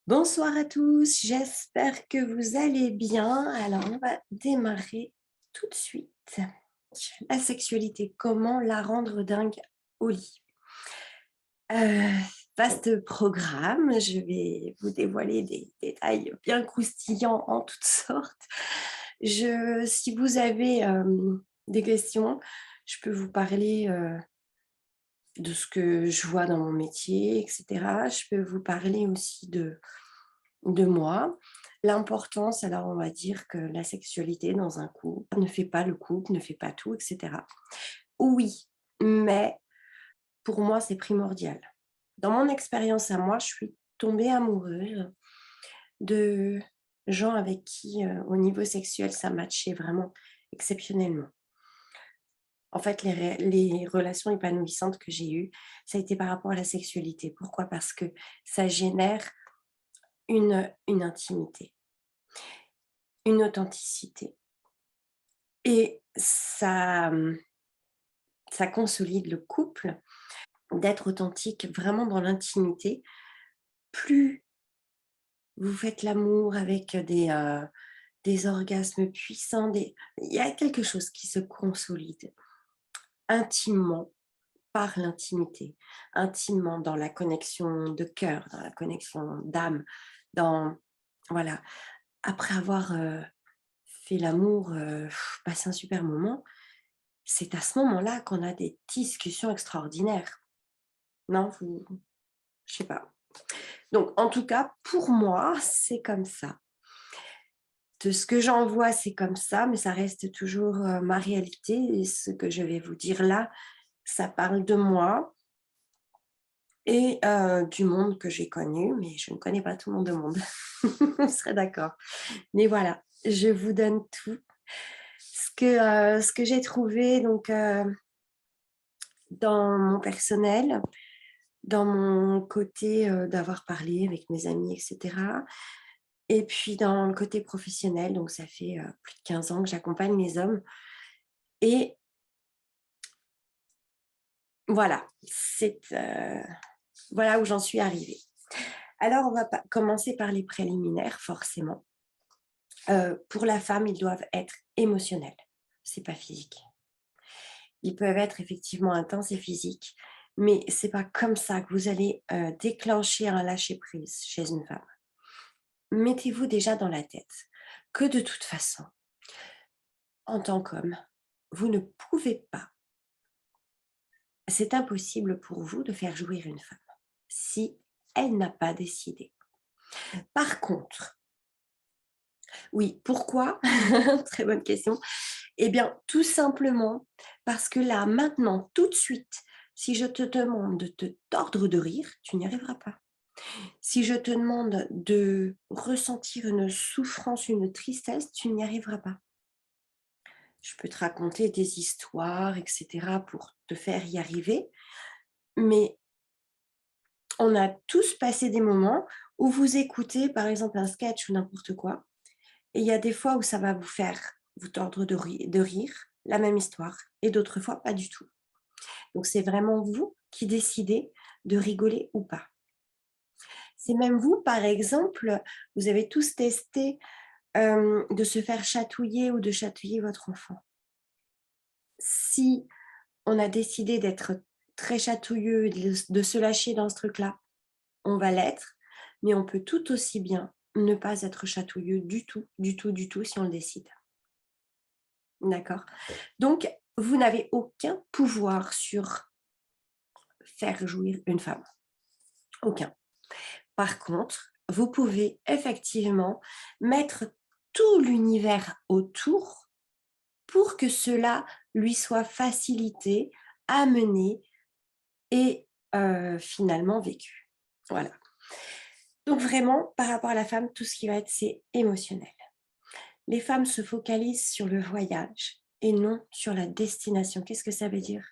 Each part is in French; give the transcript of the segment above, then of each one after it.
Bonsoir à tous, j'espère que vous allez bien. Alors, on va démarrer tout de suite. La sexualité, comment la rendre dingue au lit? Euh, Vaste programme, je vais vous dévoiler des détails bien croustillants en toutes sortes. Si vous avez des questions, je peux vous parler de ce que je vois dans mon métier, etc. Je peux vous parler aussi de moi. L'importance, alors on va dire que la sexualité dans un couple ne fait pas le couple, ne fait pas tout, etc. Oui, mais pour moi, c'est primordial. Dans mon expérience à moi, je suis tombée amoureuse de gens avec qui, au niveau sexuel, ça matchait vraiment exceptionnellement. En fait, les relations épanouissantes que j'ai eues, ça a été par rapport à la sexualité. Pourquoi? Parce que ça génère une intimité, une authenticité. Et ça consolide le couple d'être authentique vraiment dans l'intimité. Plus vous faites l'amour avec des orgasmes puissants, il y a quelque chose qui se consolide intimement par l'intimité, intimement dans la connexion de cœur, dans la connexion d'âme, dans voilà. Après avoir, fait l'amour, passé un super moment, c'est à ce moment-là qu'on a des discussions extraordinaires. Non, je sais pas. Donc en tout cas, pour moi, c'est comme ça. De ce que j'en vois, c'est comme ça, mais ça reste toujours, ma réalité et ce que je vais vous dire là, ça parle de moi et du monde que j'ai connu, mais je ne connais pas tout le monde. On serait d'accord. Mais voilà, je vous donne tout. Ce que j'ai trouvé donc, dans mon personnel, dans mon côté, d'avoir parlé avec mes amis et cetera. Et puis dans le côté professionnel, donc ça fait, plus de 15 ans que j'accompagne mes hommes et voilà, voilà où j'en suis arrivée. Alors on va pas commencer par les préliminaires forcément. Pour la femme, ils doivent être émotionnels, c'est pas physique. Ils peuvent être effectivement intenses et physiques, mais c'est pas comme ça que vous allez, déclencher un lâcher prise chez une femme. Mettez-vous déjà dans la tête que de toute façon, en tant qu'homme, vous ne pouvez pas, c'est impossible pour vous de faire jouir une femme si elle n'a pas décidé. Par contre, oui, pourquoi? Très bonne question. Eh bien, tout simplement parce que là, maintenant, tout de suite, si je te demande de te tordre de rire, tu n'y arriveras pas. Si je te demande de ressentir une souffrance, une tristesse, tu n'y arriveras pas. Je peux te raconter des histoires, etc., pour te faire y arriver, mais on a tous passé des moments où vous écoutez, par exemple, un sketch ou n'importe quoi, et il y a des fois où ça va vous faire vous tordre de rire, la même histoire, et d'autres fois, pas du tout. Donc, c'est vraiment vous qui décidez de rigoler ou pas. C'est même vous, par exemple, vous avez tous testé de se faire chatouiller ou de chatouiller votre enfant. Si on a décidé d'être très chatouilleux, de se lâcher dans ce truc-là, on va l'être, mais on peut tout aussi bien ne pas être chatouilleux du tout, du tout, du tout si on le décide. D'accord? Donc, vous n'avez aucun pouvoir sur faire jouir une femme. Aucun. Par contre, vous pouvez effectivement mettre tout l'univers autour pour que cela lui soit facilité, amené et finalement vécu. Voilà. Donc vraiment, par rapport à la femme, tout ce qui va être, c'est émotionnel. Les femmes se focalisent sur le voyage et non sur la destination. Qu'est-ce que ça veut dire?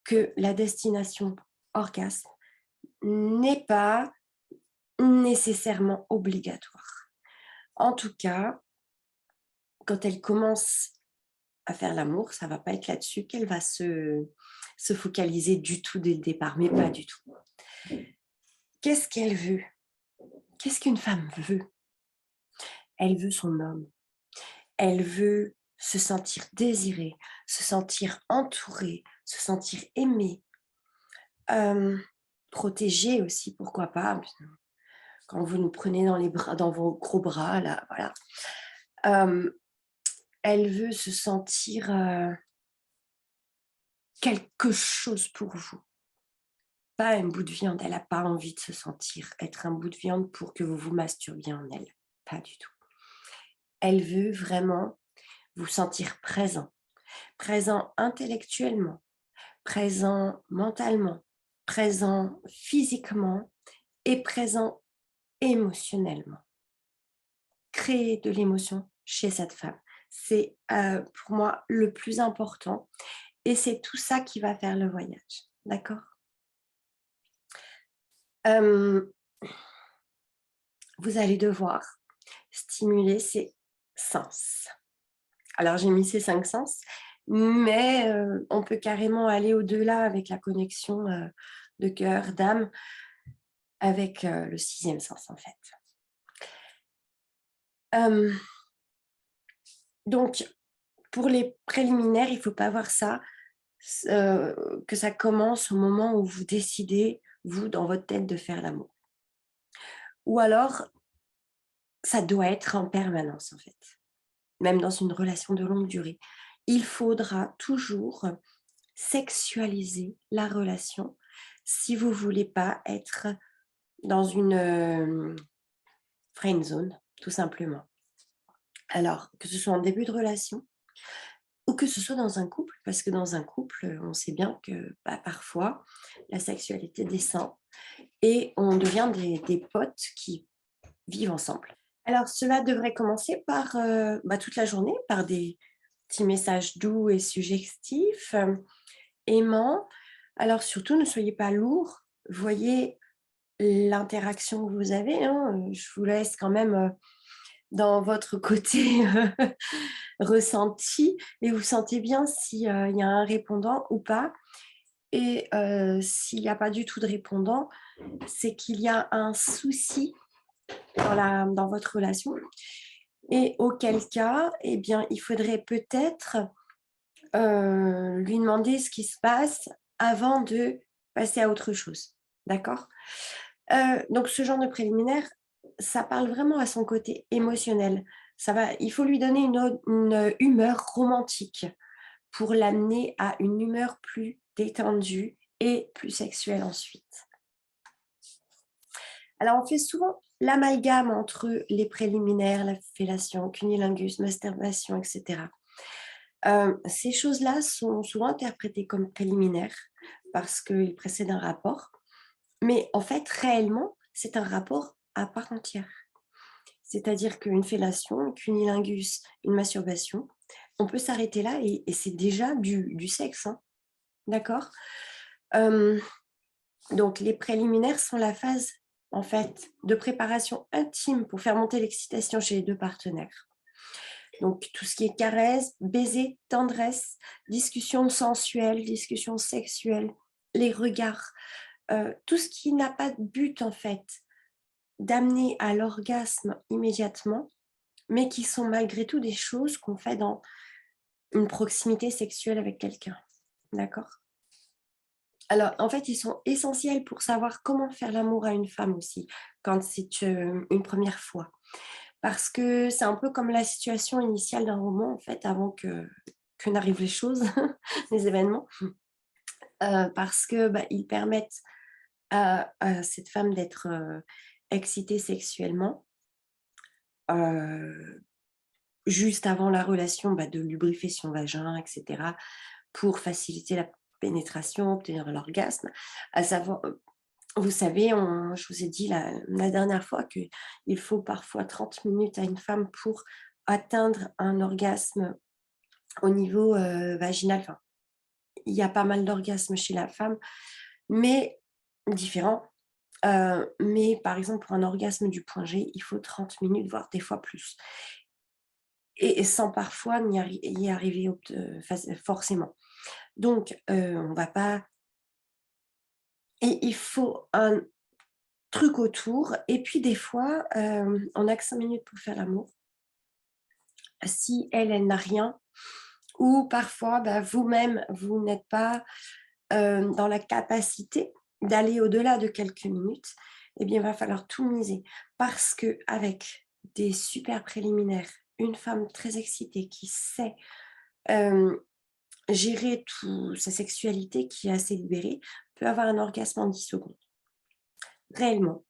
Que la destination orgasme n'est pas nécessairement obligatoire. En tout cas, quand elle commence à faire l'amour, ça va pas être là-dessus qu'elle va se focaliser du tout dès le départ, mais pas du tout. Qu'est-ce qu'elle veut? Qu'est-ce qu'une femme veut? Elle veut son homme. Elle veut se sentir désirée, se sentir entourée, se sentir aimée, hem, protégée aussi, pourquoi pas? Quand vous nous prenez dans les bras dans vos gros bras là, voilà. Hem, Elle veut se sentir, quelque chose pour vous, pas un bout de viande. Elle a pas envie de se sentir être un bout de viande pour que vous vous masturbiez en elle, pas du tout. Elle veut vraiment vous sentir présent, présent intellectuellement, présent mentalement, présent physiquement et présent émotionnellement. Créer de l'émotion chez cette femme, c'est, pour moi le plus important et c'est tout ça qui va faire le voyage, d'accord? Hem, vous allez devoir stimuler ses sens. Alors j'ai mis ces 5 sens, mais on peut carrément aller au-delà avec la connexion, de cœur, d'âme, avec, le 6e sens, en fait. Hem, donc pour les préliminaires, il faut pas voir ça que ça commence au moment où vous décidez, vous, dans votre tête, de faire l'amour. Ou alors, ça doit être en permanence, en fait, même dans une relation de longue durée. Il faudra toujours sexualiser la relation si vous voulez pas être dans une, friend zone, tout simplement. Alors, que ce soit en début de relation ou que ce soit dans un couple, parce que dans un couple, on sait bien que, bah, parfois, la sexualité descend et on devient des potes qui vivent ensemble. Alors cela devrait commencer par, bah, toute la journée, par des petits messages doux et suggestifs, aimants. Alors surtout ne soyez pas lourd, voyez l'interaction que vous avez, hein, je vous laisse quand même, dans votre côté, ressenti et vous sentez bien si, il y a un répondant ou pas et s'il y a pas du tout de répondant, c'est qu'il y a un souci dans votre relation et auquel cas, eh bien, il faudrait peut-être, lui demander ce qui se passe avant de passer à autre chose. D'accord? Donc ce genre de préliminaire, ça parle vraiment à son côté émotionnel. Il faut lui donner une humeur romantique pour l'amener à une humeur plus détendue et plus sexuelle ensuite. Alors, on fait souvent l'amalgame entre les préliminaires, la fellation, cunnilingus, masturbation, et cetera. Ces choses-là sont souvent interprétées comme préliminaires parce qu'ils précèdent un rapport, mais en fait, réellement, c'est un rapport à part entière. C'est-à-dire qu'une fellation, un cunnilingus, une masturbation, on peut s'arrêter là et c'est déjà du sexe, hein, d'accord? Hem Donc les préliminaires sont la phase, en fait, de préparation intime pour faire monter l'excitation chez les 2 partenaires. Donc tout ce qui est caresse, baiser, tendresse, discussion sensuelle, discussion sexuelle, les regards, tout ce qui n'a pas de but, en fait, d'amener à l'orgasme immédiatement, mais qui sont malgré tout des choses qu'on fait dans une proximité sexuelle avec quelqu'un. D'accord? Alors, en fait, ils sont essentiels pour savoir comment faire l'amour à une femme aussi, quand c'est, une première fois. Parce que c'est un peu comme la situation initiale d'un roman, en fait, avant que n'arrivent les choses, les événements. Parce que, bah, ils permettent à cette femme d'être, excitée sexuellement, heu, juste avant la relation, bah, de lubrifier son vagin et cetera, pour faciliter la pénétration, obtenir l'orgasme. À savoir Vous savez, je vous ai dit la dernière fois qu'il faut parfois 30 minutes à une femme pour atteindre un orgasme au niveau, vaginal. Enfin, il y a pas mal d'orgasmes chez la femme, mais différents. Mais par exemple, pour un orgasme du point G, il faut 30 minutes, voire des fois plus et sans parfois y arriver forcément. Donc on va pas et il faut un trucs autour. Et puis des fois, on n'a que 5 minutes pour faire l'amour. Si elle, elle n'a rien, ou parfois, bah, vous-même, vous n'êtes pas dans la capacité d'aller au-delà de quelques minutes, eh bien, il va falloir tout miser. Parce que avec des super préliminaires, une femme très excitée qui sait gérer toute sa sexualité, qui est assez libérée, peut avoir un orgasme en 10 secondes, réellement.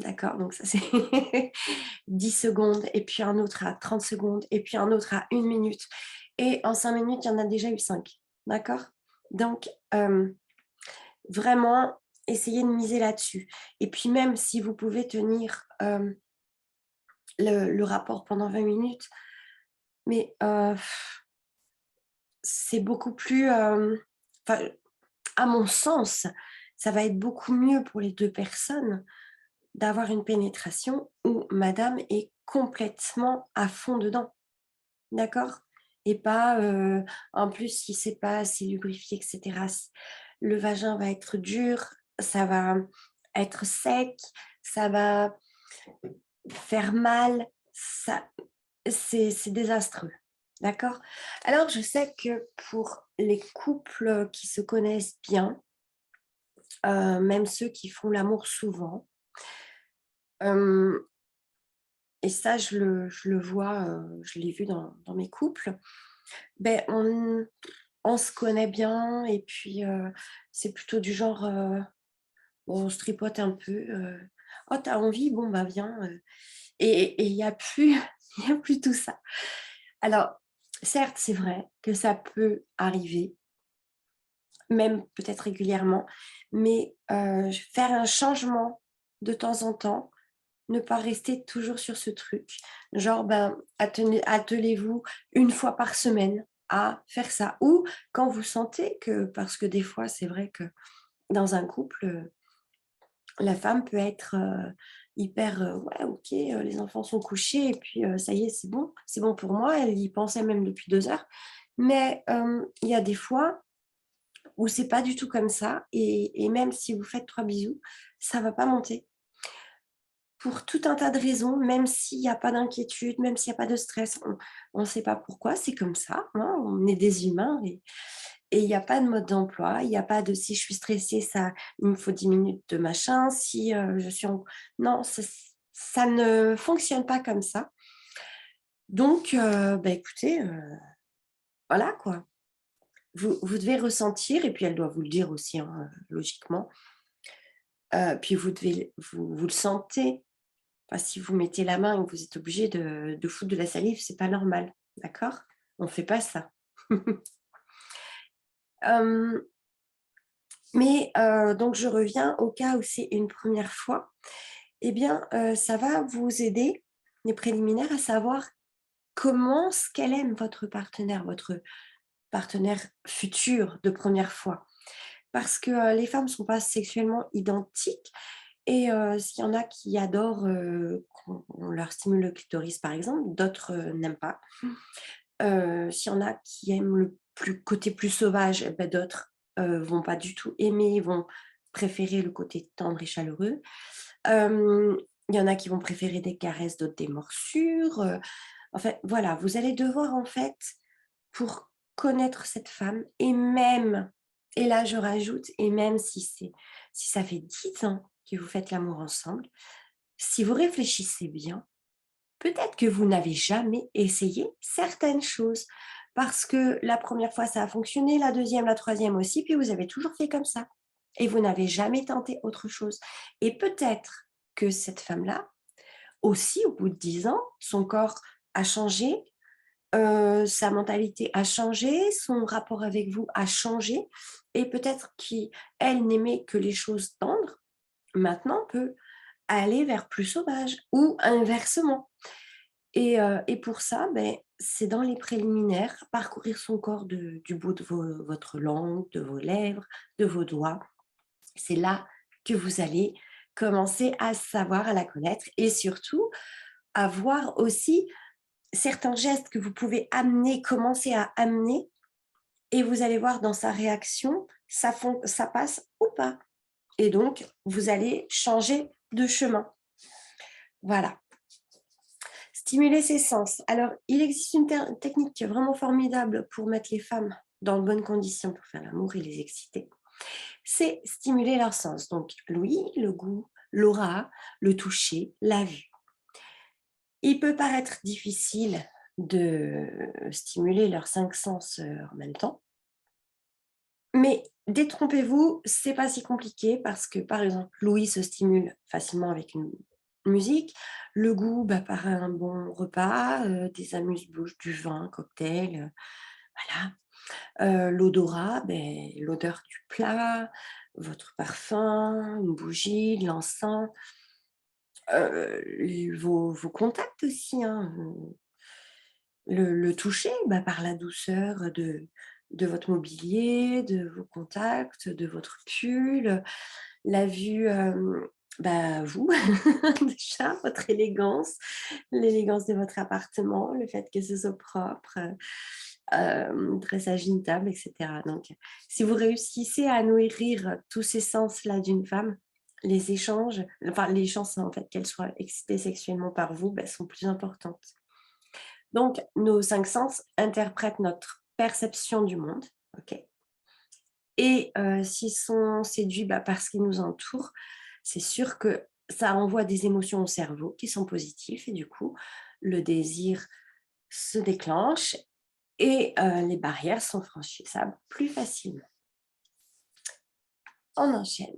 D'accord, donc ça c'est 10 secondes, et puis un autre à 30 secondes, et puis un autre à 1 minute. Et en 5 minutes, il y en a déjà eu 5. D'accord. Donc, vraiment, essayez de miser là-dessus. Et puis même si vous pouvez tenir le rapport pendant 20 minutes, mais c'est beaucoup plus, enfin, à mon sens, ça va être beaucoup mieux pour les 2 personnes d'avoir une pénétration où madame est complètement à fond dedans, d'accord? Et pas, en plus, si c'est pas assez lubrifié et cetera, le vagin va être dur, ça va être sec, ça va faire mal, ça c'est désastreux, d'accord? Alors je sais que pour les couples qui se connaissent bien, même ceux qui font l'amour souvent, hem et ça je le vois, je l'ai vu dans mes couples, beh, on se connaît bien et puis, c'est plutôt du genre, on se tripote un peu, «Oh tu as envie? Bon bah viens», et il y a plus il y a plus tout ça. Alors, certes, c'est vrai que ça peut arriver, même peut-être régulièrement, mais faire un changement de temps en temps, ne pas rester toujours sur ce truc. Genre, ben, attelez-vous une fois par semaine à faire ça. Ou quand vous sentez que, parce que des fois, c'est vrai que dans un couple, la femme peut être hyper, ouais, ok, les enfants sont couchés et puis ça y est, c'est bon pour moi. Elle y pensait même depuis 2 heures. Mais il y a des fois où c'est pas du tout comme ça, et même si vous faites 3 bisous, ça va pas monter. Pour tout un tas de raisons, même s'il y a pas d'inquiétude, même s'il y a pas de stress, on ne sait pas pourquoi, c'est comme ça, hein, on est des humains, et il y a pas de mode d'emploi, il y a pas de: «Si je suis stressée, ça il me faut 10 minutes de machin, si, je suis en» non, ça ne fonctionne pas comme ça. Donc bah, écoutez, voilà quoi. Vous devez ressentir, et puis elle doit vous le dire aussi, hein, logiquement. Puis vous le sentez. Enfin, si vous mettez la main et que vous êtes obligé de foutre de la salive, c'est pas normal, d'accord? On fait pas ça. Hem, mais donc je reviens au cas où c'est une première fois, eh bien, ça va vous aider, les préliminaires, à savoir ce qu'elle aime votre partenaire futur de première fois. Parce que, les femmes sont pas sexuellement identiques, et s'il y en a qui adorent, qu'on leur stimule le clitoris par exemple, d'autres, n'aiment pas. S'il y en a qui aiment le côté plus sauvage, et bah, d'autres, vont pas du tout aimer, vont préférer le côté tendre et chaleureux. Hem, il y en a qui vont préférer des caresses, d'autres des morsures, enfin voilà, vous allez devoir en fait, pour connaître cette femme, et même, et là je rajoute, et même si ça fait 10 ans que vous faites l'amour ensemble, si vous réfléchissez bien, peut-être que vous n'avez jamais essayé certaines choses, parce que la première fois ça a fonctionné, la deuxième, la troisième aussi, puis vous avez toujours fait comme ça et vous n'avez jamais tenté autre chose, et peut-être que cette femme-là aussi, au bout de 10 ans, son corps a changé, sa mentalité a changé, son rapport avec vous a changé, et peut-être qu'elle n'aimait que les choses tendres, maintenant peut aller vers plus sauvage, ou inversement. Et pour ça, beh, c'est dans les préliminaires, parcourir son corps du bout de votre langue, de vos lèvres, de vos doigts. C'est là que vous allez commencer à savoir, à la connaître, et surtout à voir aussi certains gestes que vous pouvez commencer à amener, et vous allez voir dans sa réaction, ça passe ou pas. et donc vous allez changer de chemin. Voilà. Stimuler ses sens. Alors, il existe une technique qui est vraiment formidable pour mettre les femmes dans de bonnes conditions pour faire l'amour et les exciter. C'est stimuler leurs sens. Donc, l'ouïe, le goût, l'aura, le toucher, la vue. Il peut paraître difficile de stimuler leurs 5 sens en même temps, mais détrompez-vous, c'est pas si compliqué parce que, par exemple, l'ouïe se stimule facilement avec une musique, le goût, par un bon repas, des amuse-bouches, du vin, cocktail, voilà. L'odorat, l'odeur du plat, votre parfum, une bougie, de l'encens, vos contacts aussi, hein, le toucher, par la douceur de votre mobilier, de vos contacts, de votre pull, la vue, vous, déjà, votre élégance, l'élégance de votre appartement, le fait que ce soit propre, dressage d'une table, et cetera. Donc, si vous réussissez à nourrir tous ces sens-là d'une femme, les échanges, enfin les chances en fait qu'elle soit excitée sexuellement par vous, sont plus importantes. Donc, nos 5 sens interprètent notre perception du monde, OK? Et s'ils sont séduits, par ce qui nous entoure, c'est sûr que ça envoie des émotions au cerveau qui sont positives et du coup, le désir se déclenche et les barrières sont franchissables plus facilement. On enchaîne.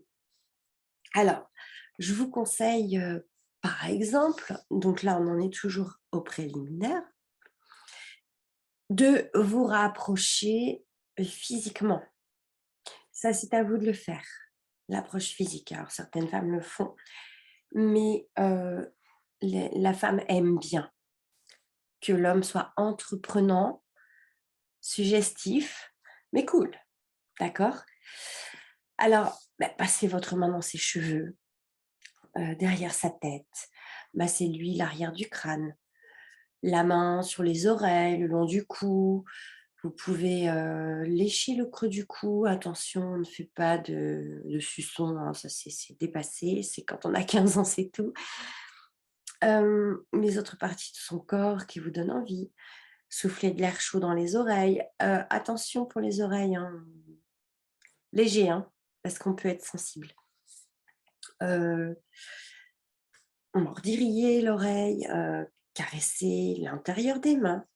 Alors, je vous conseille, par exemple, donc là, on en est toujours au préliminaire, de vous rapprocher physiquement. Ça, c'est à vous de le faire, l'approche physique. Alors, certaines femmes le font, mais la femme aime bien que l'homme soit entreprenant, suggestif, mais cool, d'accord? Alors, passez votre main dans ses cheveux, derrière sa tête, massez-lui l'arrière du crâne, la main sur les oreilles, le long du cou. Vous pouvez lécher le creux du cou. Attention, on ne fait pas de suçon, hein, ça c'est dépassé, c'est quand on a 15 ans, c'est tout. Les autres parties de son corps qui vous donnent envie. Souffler de l'air chaud dans les oreilles. Attention pour les oreilles, hein, léger, hein, parce qu'on peut être sensible. Mordiller l'oreille, caresser l'intérieur des mains,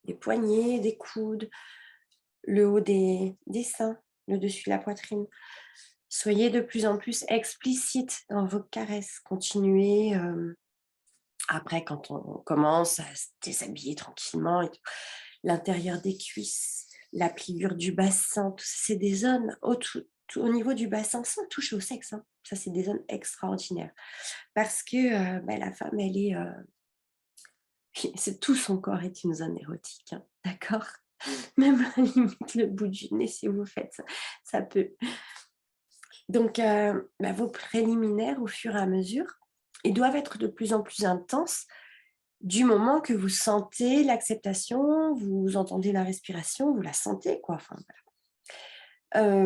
des poignets, des coudes, le haut des seins, le dessus de la poitrine. Soyez de plus en plus explicite dans vos caresses. Continuez, après quand on commence à se déshabiller tranquillement et tout, l'intérieur des cuisses, la pliure du bassin, tout ça, c'est des zones au niveau du bassin sans toucher au sexe, hein. Ça, c'est des zones extraordinaires parce que, la femme, elle est, tout son corps est une zone érotique, hein, d'accord? Même à la limite le bout du nez, si vous faites ça, ça peut. Donc, vos préliminaires, au fur et à mesure, ils doivent être de plus en plus intenses du moment que vous sentez l'acceptation, vous entendez la respiration, vous la sentez, quoi. Enfin, voilà.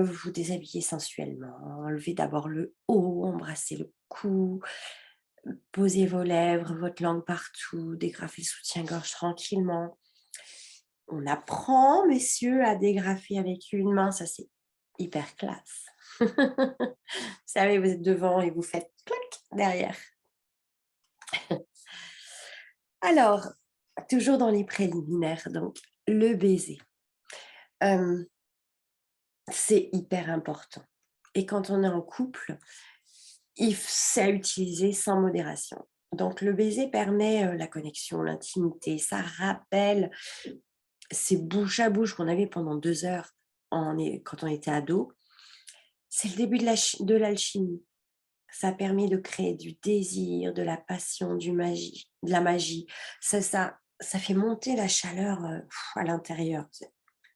Vous vous déshabillez sensuellement, enlevez d'abord le haut, embrassez le cou, posez vos lèvres, votre langue partout, dégrafez le soutien-gorge tranquillement. On apprend, messieurs, à dégrafer avec une main, ça c'est hyper classe. Vous savez, vous êtes devant et vous faites clac derrière. Alors, toujours dans les préliminaires, donc le baiser. C'est hyper important. Et quand on est en couple, c'est à utiliser sans modération. Donc le baiser permet la connexion, l'intimité, ça rappelle ces bouche à bouche qu'on avait pendant 2 heures quand on était ado. C'est le début de l'alchimie. Ça permet de créer du désir, de la passion, de la magie. Ça fait monter la chaleur à l'intérieur.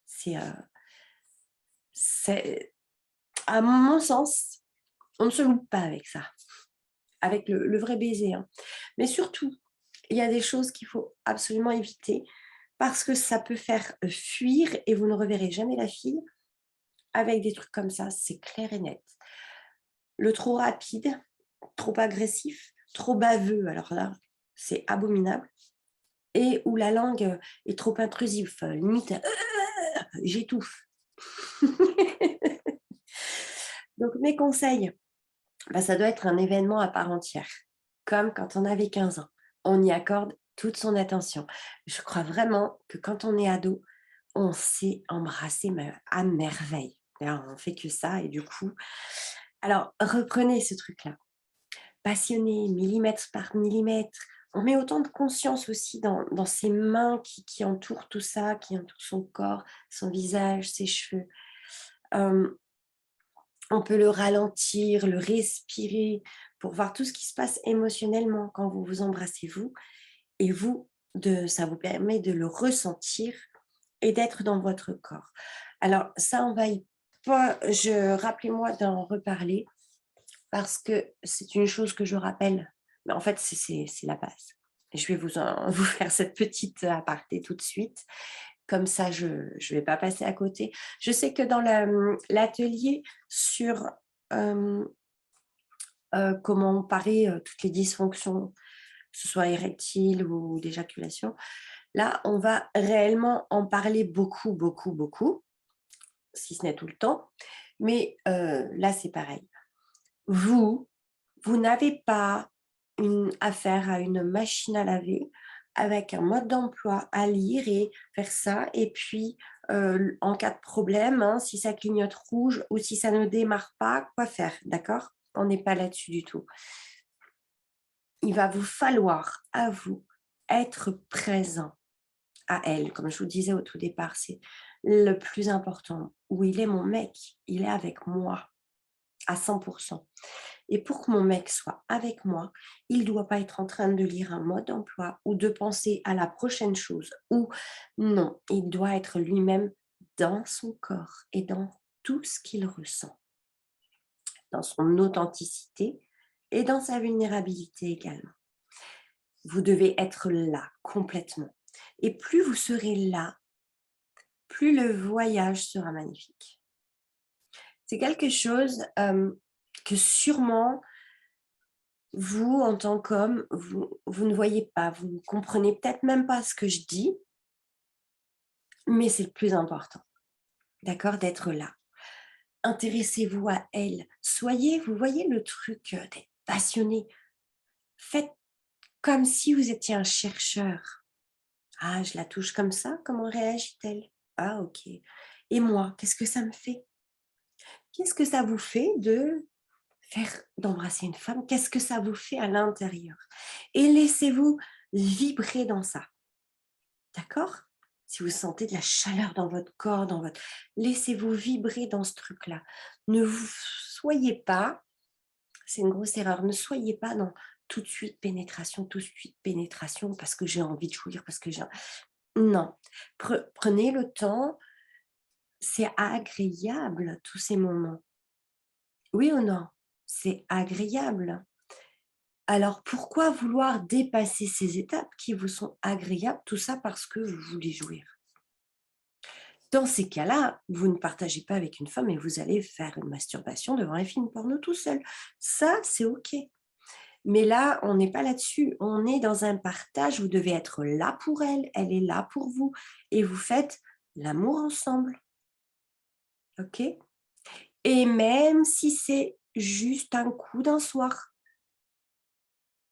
C'est, c'est, à mon sens, on ne se loupe pas avec ça, avec le vrai baiser, hein. Mais surtout, il y a des choses qu'il faut absolument éviter parce que ça peut faire fuir et vous ne reverrez jamais la fille avec des trucs comme ça, c'est clair et net. Le trop rapide, trop agressif, trop baveux, alors là, c'est abominable. Et où la langue est trop intrusive, limite, j'étouffe. Donc mes conseils, bah, ça doit être un événement à part entière, comme quand on avait 15 ans. On y accorde toute son attention. Je crois vraiment que quand on est ado, on sait embrasser à merveille. D'ailleurs, on fait que ça et du coup, alors reprenez ce truc-là. Passionné, millimètre par millimètre. On met autant de conscience aussi dans ses mains qui entourent tout ça, qui entourent son corps, son visage, ses cheveux. On peut le ralentir, le respirer pour voir tout ce qui se passe émotionnellement quand vous vous embrassez vous. Et vous, ça vous permet de le ressentir et d'être dans votre corps. Alors ça, on va y pas, rappelez-moi d'en reparler parce que c'est une chose que je rappelle. Mais en fait, c'est la base. Je vais vous faire cette petite aparté tout de suite. Comme ça, je ne vais pas passer à côté. Je sais que dans l'atelier sur comment parer toutes les dysfonctions, que ce soit érectile ou d'éjaculation, là, on va réellement en parler beaucoup, beaucoup, beaucoup, si ce n'est tout le temps. Mais là, c'est pareil. Vous n'avez pas une affaire à une machine à laver avec un mode d'emploi à lire et faire ça. Et puis, en cas de problème, hein, si ça clignote rouge ou si ça ne démarre pas, quoi faire, d'accord? On n'est pas là-dessus du tout. Il va vous falloir, à vous, être présent à elle. Comme je vous disais au tout départ, c'est le plus important. Où il est mon mec? Il est avec moi à 100%. Et pour que mon mec soit avec moi, il ne doit pas être en train de lire un mode d'emploi ou de penser à la prochaine chose. Ou non, il doit être lui-même dans son corps et dans tout ce qu'il ressent, dans son authenticité et dans sa vulnérabilité également. Vous devez être là complètement. Et plus vous serez là, plus le voyage sera magnifique. C'est quelque chose que sûrement vous, en tant qu'homme, vous ne voyez pas, vous ne comprenez peut-être même pas ce que je dis, mais c'est le plus important, d'accord, d'être là. Intéressez-vous à elle. Soyez, vous voyez le truc d'être passionné. Faites comme si vous étiez un chercheur. Ah, je la touche comme ça, comment réagit-elle? Ah, ok. Et moi, qu'est-ce que ça me fait? Qu'est-ce que ça vous fait d'embrasser une femme? Qu'est-ce que ça vous fait à l'intérieur? Et laissez-vous vibrer dans ça. D'accord? Si vous sentez de la chaleur dans votre corps, laissez-vous vibrer dans ce truc-là. Ne vous soyez pas, c'est une grosse erreur, ne soyez pas dans tout de suite pénétration, parce que j'ai envie de jouir, parce que j'ai... Non. Prenez le temps, c'est agréable tous ces moments. Oui ou non? C'est agréable. Alors pourquoi vouloir dépasser ces étapes qui vous sont agréables, tout ça parce que vous voulez jouir? Dans ces cas-là, vous ne partagez pas avec une femme et vous allez faire une masturbation devant un film porno tout seul. Ça, c'est OK. Mais là, on n'est pas là-dessus. On est dans un partage. Vous devez être là pour elle. Elle est là pour vous. Et vous faites l'amour ensemble. OK? Et même si c'est juste un coup d'un soir,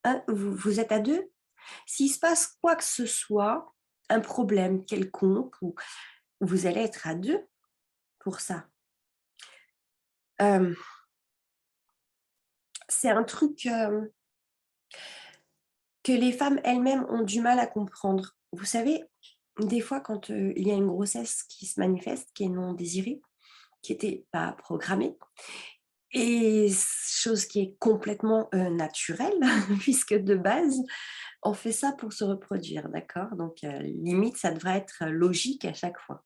hein, vous êtes à deux. S'il se passe quoi que ce soit, un problème quelconque, vous allez être à deux pour ça. C'est un truc que les femmes elles-mêmes ont du mal à comprendre. Vous savez, des fois, quand il y a une grossesse qui se manifeste, qui est non désirée, qui n'était pas programmée, et chose qui est complètement naturelle, puisque de base, on fait ça pour se reproduire, d'accord? Donc, limite, ça devrait être logique à chaque fois.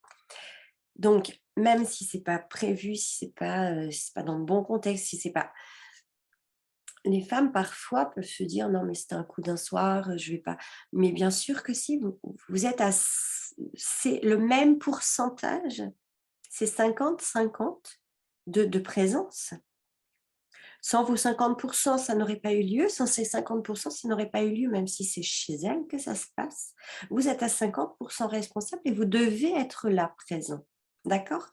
Donc, même si c'est pas prévu, si c'est pas dans le bon contexte, si c'est pas... Les femmes, parfois, peuvent se dire: «Non, mais c'était un coup d'un soir, je vais pas», mais bien sûr que si, vous êtes c'est le même pourcentage, c'est 50-50 de présence. Sans vos 50%, ça n'aurait pas eu lieu. Sans ces 50%, ça n'aurait pas eu lieu, même si c'est chez elle que ça se passe. Vous êtes à 50% responsable et vous devez être là, présent. D'accord?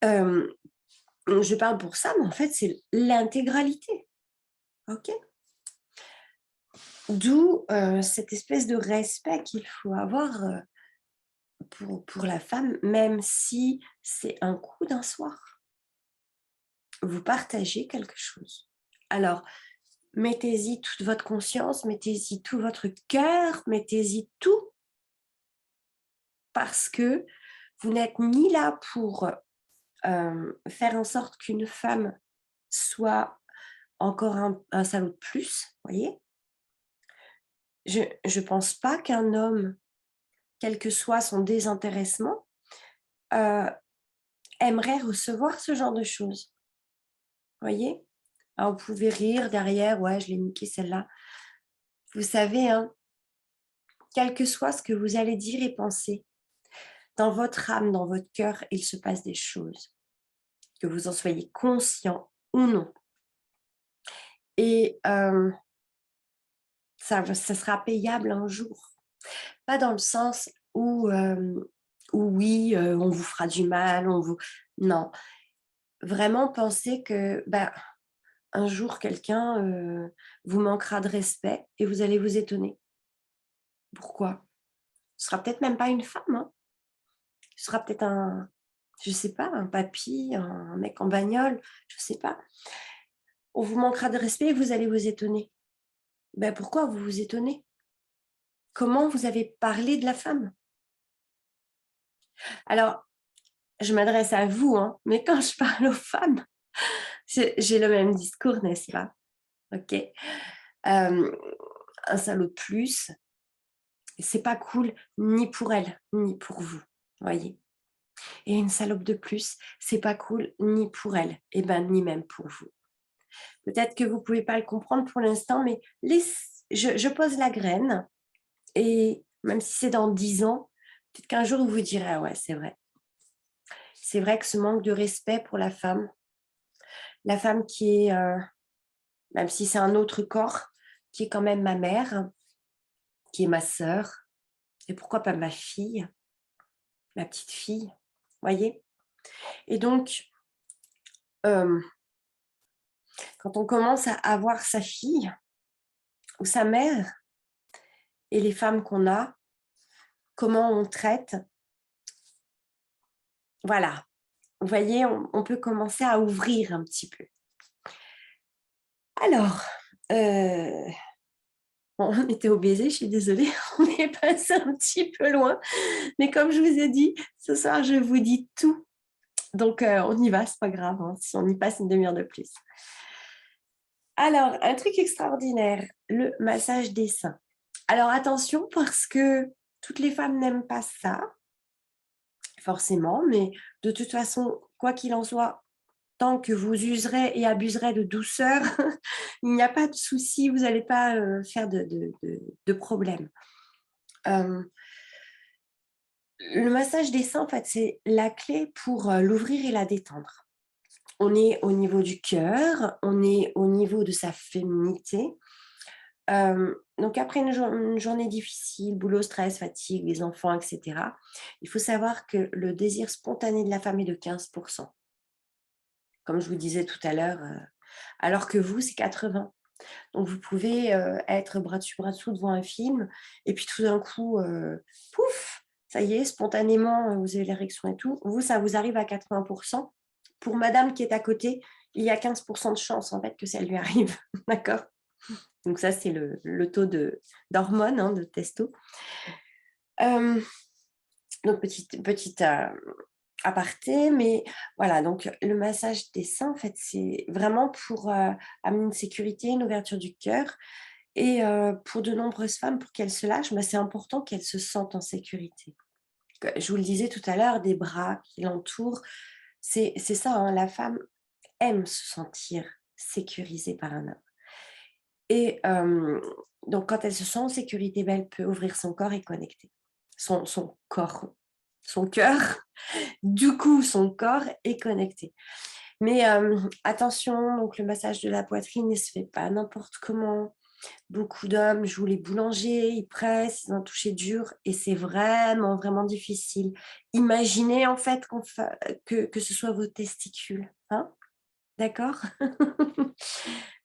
Je parle pour ça, mais en fait, c'est l'intégralité. OK? D'où cette espèce de respect qu'il faut avoir pour la femme, même si c'est un coup d'un soir. Vous partagez quelque chose. Alors, mettez-y toute votre conscience, mettez-y tout votre cœur, mettez-y tout, parce que vous n'êtes ni là pour faire en sorte qu'une femme soit encore un salaud de plus, voyez. Je ne pense pas qu'un homme, quel que soit son désintéressement, aimerait recevoir ce genre de choses, voyez. Alors, vous pouvez rire derrière, ouais, je l'ai niqué celle-là. Vous savez, hein, quel que soit ce que vous allez dire et penser, dans votre âme, dans votre cœur, il se passe des choses, que vous en soyez conscient ou non. Et ça sera payable un jour. Pas dans le sens où, oui, on vous fera du mal, non. Vraiment penser que, un jour, quelqu'un vous manquera de respect et vous allez vous étonner. Pourquoi? Ce sera peut-être même pas une femme, hein. Ce sera peut-être je sais pas, un papy, un mec en bagnole, je sais pas. On vous manquera de respect et vous allez vous étonner. Pourquoi vous vous étonnez? Comment vous avez parlé de la femme? Alors, je m'adresse à vous, hein, mais quand je parle aux femmes, j'ai le même discours, n'est-ce pas? OK. Un salaud de plus, c'est pas cool ni pour elle, ni pour vous, voyez? Et une salope de plus, c'est pas cool ni pour elle, et ni même pour vous. Peut-être que vous pouvez pas le comprendre pour l'instant, mais je pose la graine et même si c'est dans 10 ans, peut-être qu'un jour vous vous direz: «Ah ouais, c'est vrai». C'est vrai que ce manque de respect pour la femme qui est, même si c'est un autre corps, qui est quand même ma mère, qui est ma sœur et pourquoi pas ma fille, ma petite fille, voyez? Et donc, hem, quand on commence à avoir sa fille ou sa mère et les femmes qu'on a, comment on traite, voilà. Vous voyez, on peut commencer à ouvrir un petit peu. Alors, bon, on était au baiser, je suis désolée, on est passé un petit peu loin, mais comme je vous ai dit, ce soir, je vous dis tout. Donc, on y va, c'est pas grave, hein, si on y passe une demi-heure de plus. Alors, un truc extraordinaire, le massage des seins. Alors attention parce que toutes les femmes n'aiment pas ça, forcément, mais de toute façon, quoi qu'il en soit, tant que vous userez et abuserez de douceur, il n'y a pas de souci, vous n'allez pas faire de problème. Le massage des seins, en fait, c'est la clé pour l'ouvrir et la détendre. On est au niveau du cœur, on est au niveau de sa féminité. Donc après une journée difficile, boulot, stress, fatigue, les enfants, etc., il faut savoir que le désir spontané de la femme est de 15%, comme je vous disais tout à l'heure, alors que vous, c'est 80. Donc vous pouvez être bras dessus, bras dessous devant un film et puis tout d'un coup, pouf, ça y est, spontanément, vous avez l'érection et tout. Vous, ça vous arrive à 80%. Pour madame qui est à côté, il y a 15% de chance, en fait, que ça lui arrive. D'accord? Donc ça, c'est le taux d'hormones, hein, de testo. Donc petite aparté, mais voilà, donc le massage des seins, en fait, c'est vraiment pour amener une sécurité, une ouverture du cœur. Et pour de nombreuses femmes, pour qu'elles se lâchent, c'est important qu'elles se sentent en sécurité. Je vous le disais tout à l'heure, des bras qui l'entourent, c'est ça, hein, la femme aime se sentir sécurisée par un homme. Et donc quand elle se sent en sécurité, elle peut ouvrir son corps et connecter. Son corps, son cœur, du coup son corps est connecté. Mais attention, donc le massage de la poitrine ne se fait pas n'importe comment. Beaucoup d'hommes jouent les boulangers, ils pressent, ils ont un toucher dur et c'est vraiment, vraiment difficile. Imaginez en fait que ce soit vos testicules, hein, d'accord?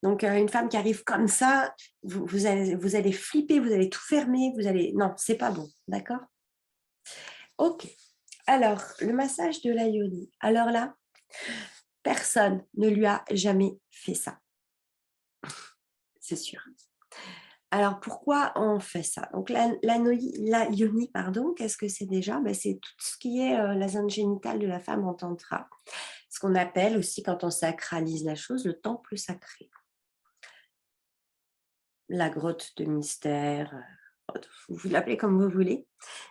Donc une femme qui arrive comme ça, vous allez flipper, vous allez tout fermer, vous allez non, c'est pas bon, d'accord? OK. Alors, le massage de la yoni. Alors là, personne ne lui a jamais fait ça, c'est sûr. Alors pourquoi on fait ça? Donc la yoni, pardon, qu'est-ce que c'est déjà? Ben, c'est tout ce qui est, la zone génitale de la femme en tantra. Ce qu'on appelle aussi quand on sacralise la chose, le temple sacré. La grotte de mystère, vous l'appelez comme vous voulez.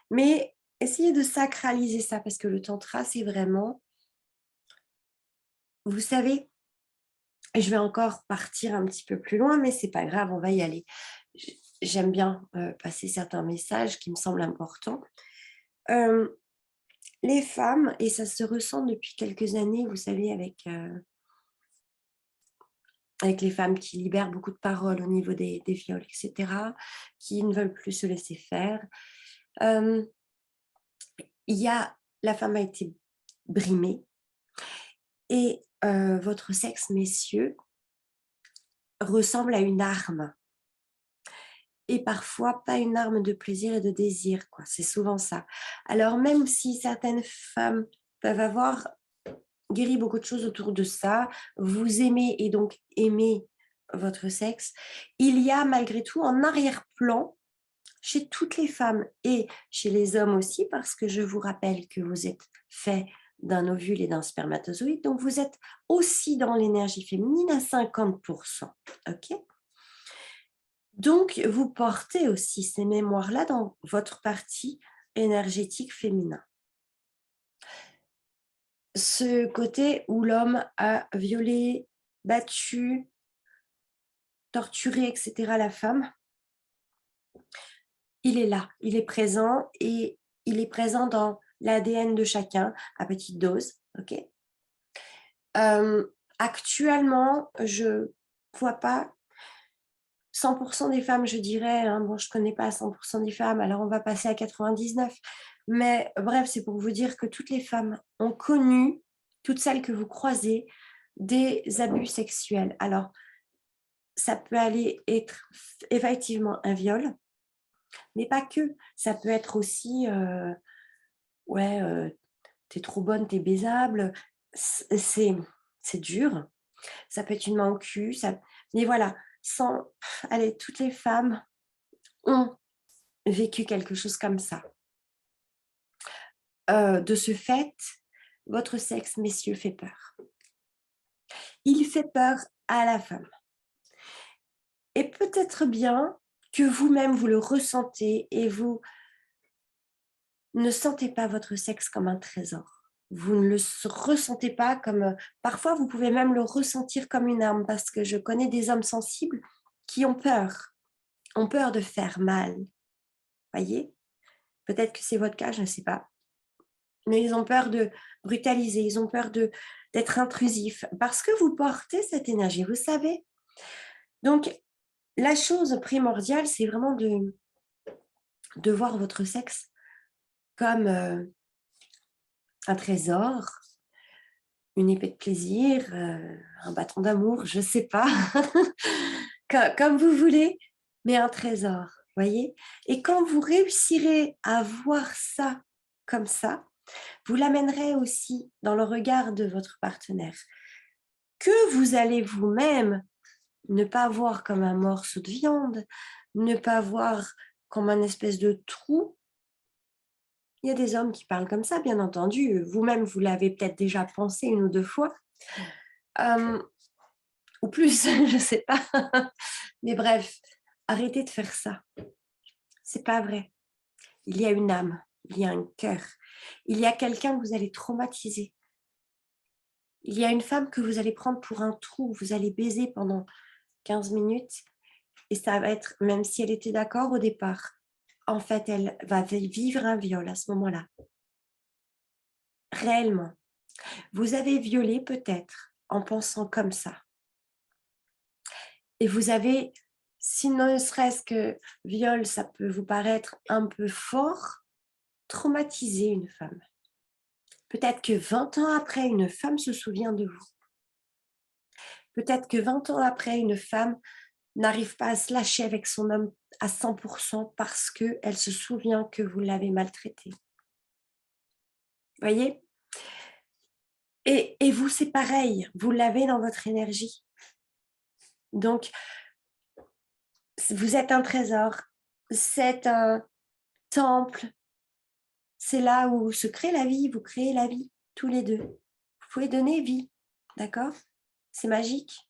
Mais essayez de sacraliser ça parce que le tantra, c'est vraiment vous savez, je vais encore partir un petit peu plus loin, mais c'est pas grave, on va y aller. J'aime bien, passer certains messages qui me semblent importants. Hem, les femmes et ça se ressent depuis quelques années, vous savez, avec les femmes qui libèrent beaucoup de paroles au niveau des viols et cetera, qui ne veulent plus se laisser faire. Hem, il y a la femme a été brimée et votre sexe, messieurs, ressemble à une arme et parfois pas une arme de plaisir et de désir, quoi. C'est souvent ça. Alors même si certaines femmes peuvent avoir guéri beaucoup de choses autour de ça, vous aimez et donc aimez votre sexe, il y a malgré tout en arrière-plan, chez toutes les femmes et chez les hommes aussi, parce que je vous rappelle que vous êtes fait d'un ovule et d'un spermatozoïde, donc vous êtes aussi dans l'énergie féminine à 50%, OK? Donc vous portez aussi ces mémoires-là dans votre partie énergétique féminin. Ce côté où l'homme a violé, battu, torturé et cetera la femme, il est là, il est présent et il est présent dans l'ADN de chacun à petite dose, OK? Actuellement, je vois pas 100 des femmes, je dirais, hein, bon, je connais pas 100 des femmes, alors on va passer à 99. Mais bref, c'est pour vous dire que toutes les femmes ont connu, toutes celles que vous croisez, des abus sexuels. Alors, ça peut aller être effectivement un viol, mais pas que. Ça peut être aussi, ouais, tu trop bonne, t'es baisable. C'est dur. Ça peut être une main au cul, ça mais voilà, sans allez, toutes les femmes ont vécu quelque chose comme ça. De ce fait, votre sexe, messieurs, fait peur. Il fait peur à la femme et peut-être bien que vous-même, vous le ressentez et vous ne sentez pas votre sexe comme un trésor. Vous ne le ressentez pas comme, parfois vous pouvez même le ressentir comme une arme parce que je connais des hommes sensibles qui ont peur de faire mal, voyez? Peut-être que c'est votre cas, je ne sais pas. Mais ils ont peur de brutaliser, ils ont peur d'être intrusifs parce que vous portez cette énergie, vous savez? Donc la chose primordiale, c'est vraiment de voir votre sexe comme, un trésor, une épée de plaisir, un bâton d'amour, je sais pas, comme vous voulez, mais un trésor, voyez? Et quand vous réussirez à voir ça comme ça, vous l'amènerez aussi dans le regard de votre partenaire, que vous allez vous-même ne pas voir comme un morceau de viande, ne pas voir comme un espèce de trou. Il y a des hommes qui parlent comme ça, bien entendu. Vous-même, vous l'avez peut-être déjà pensé une ou deux fois, hem, ou plus, je ne sais pas. Mais bref, arrêtez de faire ça. C'est pas vrai. Il y a une âme, il y a un cœur, il y a quelqu'un que vous allez traumatiser. Il y a une femme que vous allez prendre pour un trou, vous allez baiser pendant 15 minutes et ça va être, même si elle était d'accord au départ, en fait, elle va vivre un viol à ce moment-là, réellement. Vous avez violé peut-être, en pensant comme ça. Et vous avez, si ne serait-ce que viol, ça peut vous paraître un peu fort, traumatiser une femme. Peut-être que 20 ans après, une femme se souvient de vous. Peut-être que 20 ans après, une femme n'arrive pas à se lâcher avec son homme à 100% parce qu'elle se souvient que vous l'avez maltraitée. Voyez? Et vous, c'est pareil, vous l'avez dans votre énergie. Donc, vous êtes un trésor, c'est un temple, c'est là où se crée la vie, vous créez la vie, tous les deux. Vous pouvez donner vie, d'accord? C'est magique.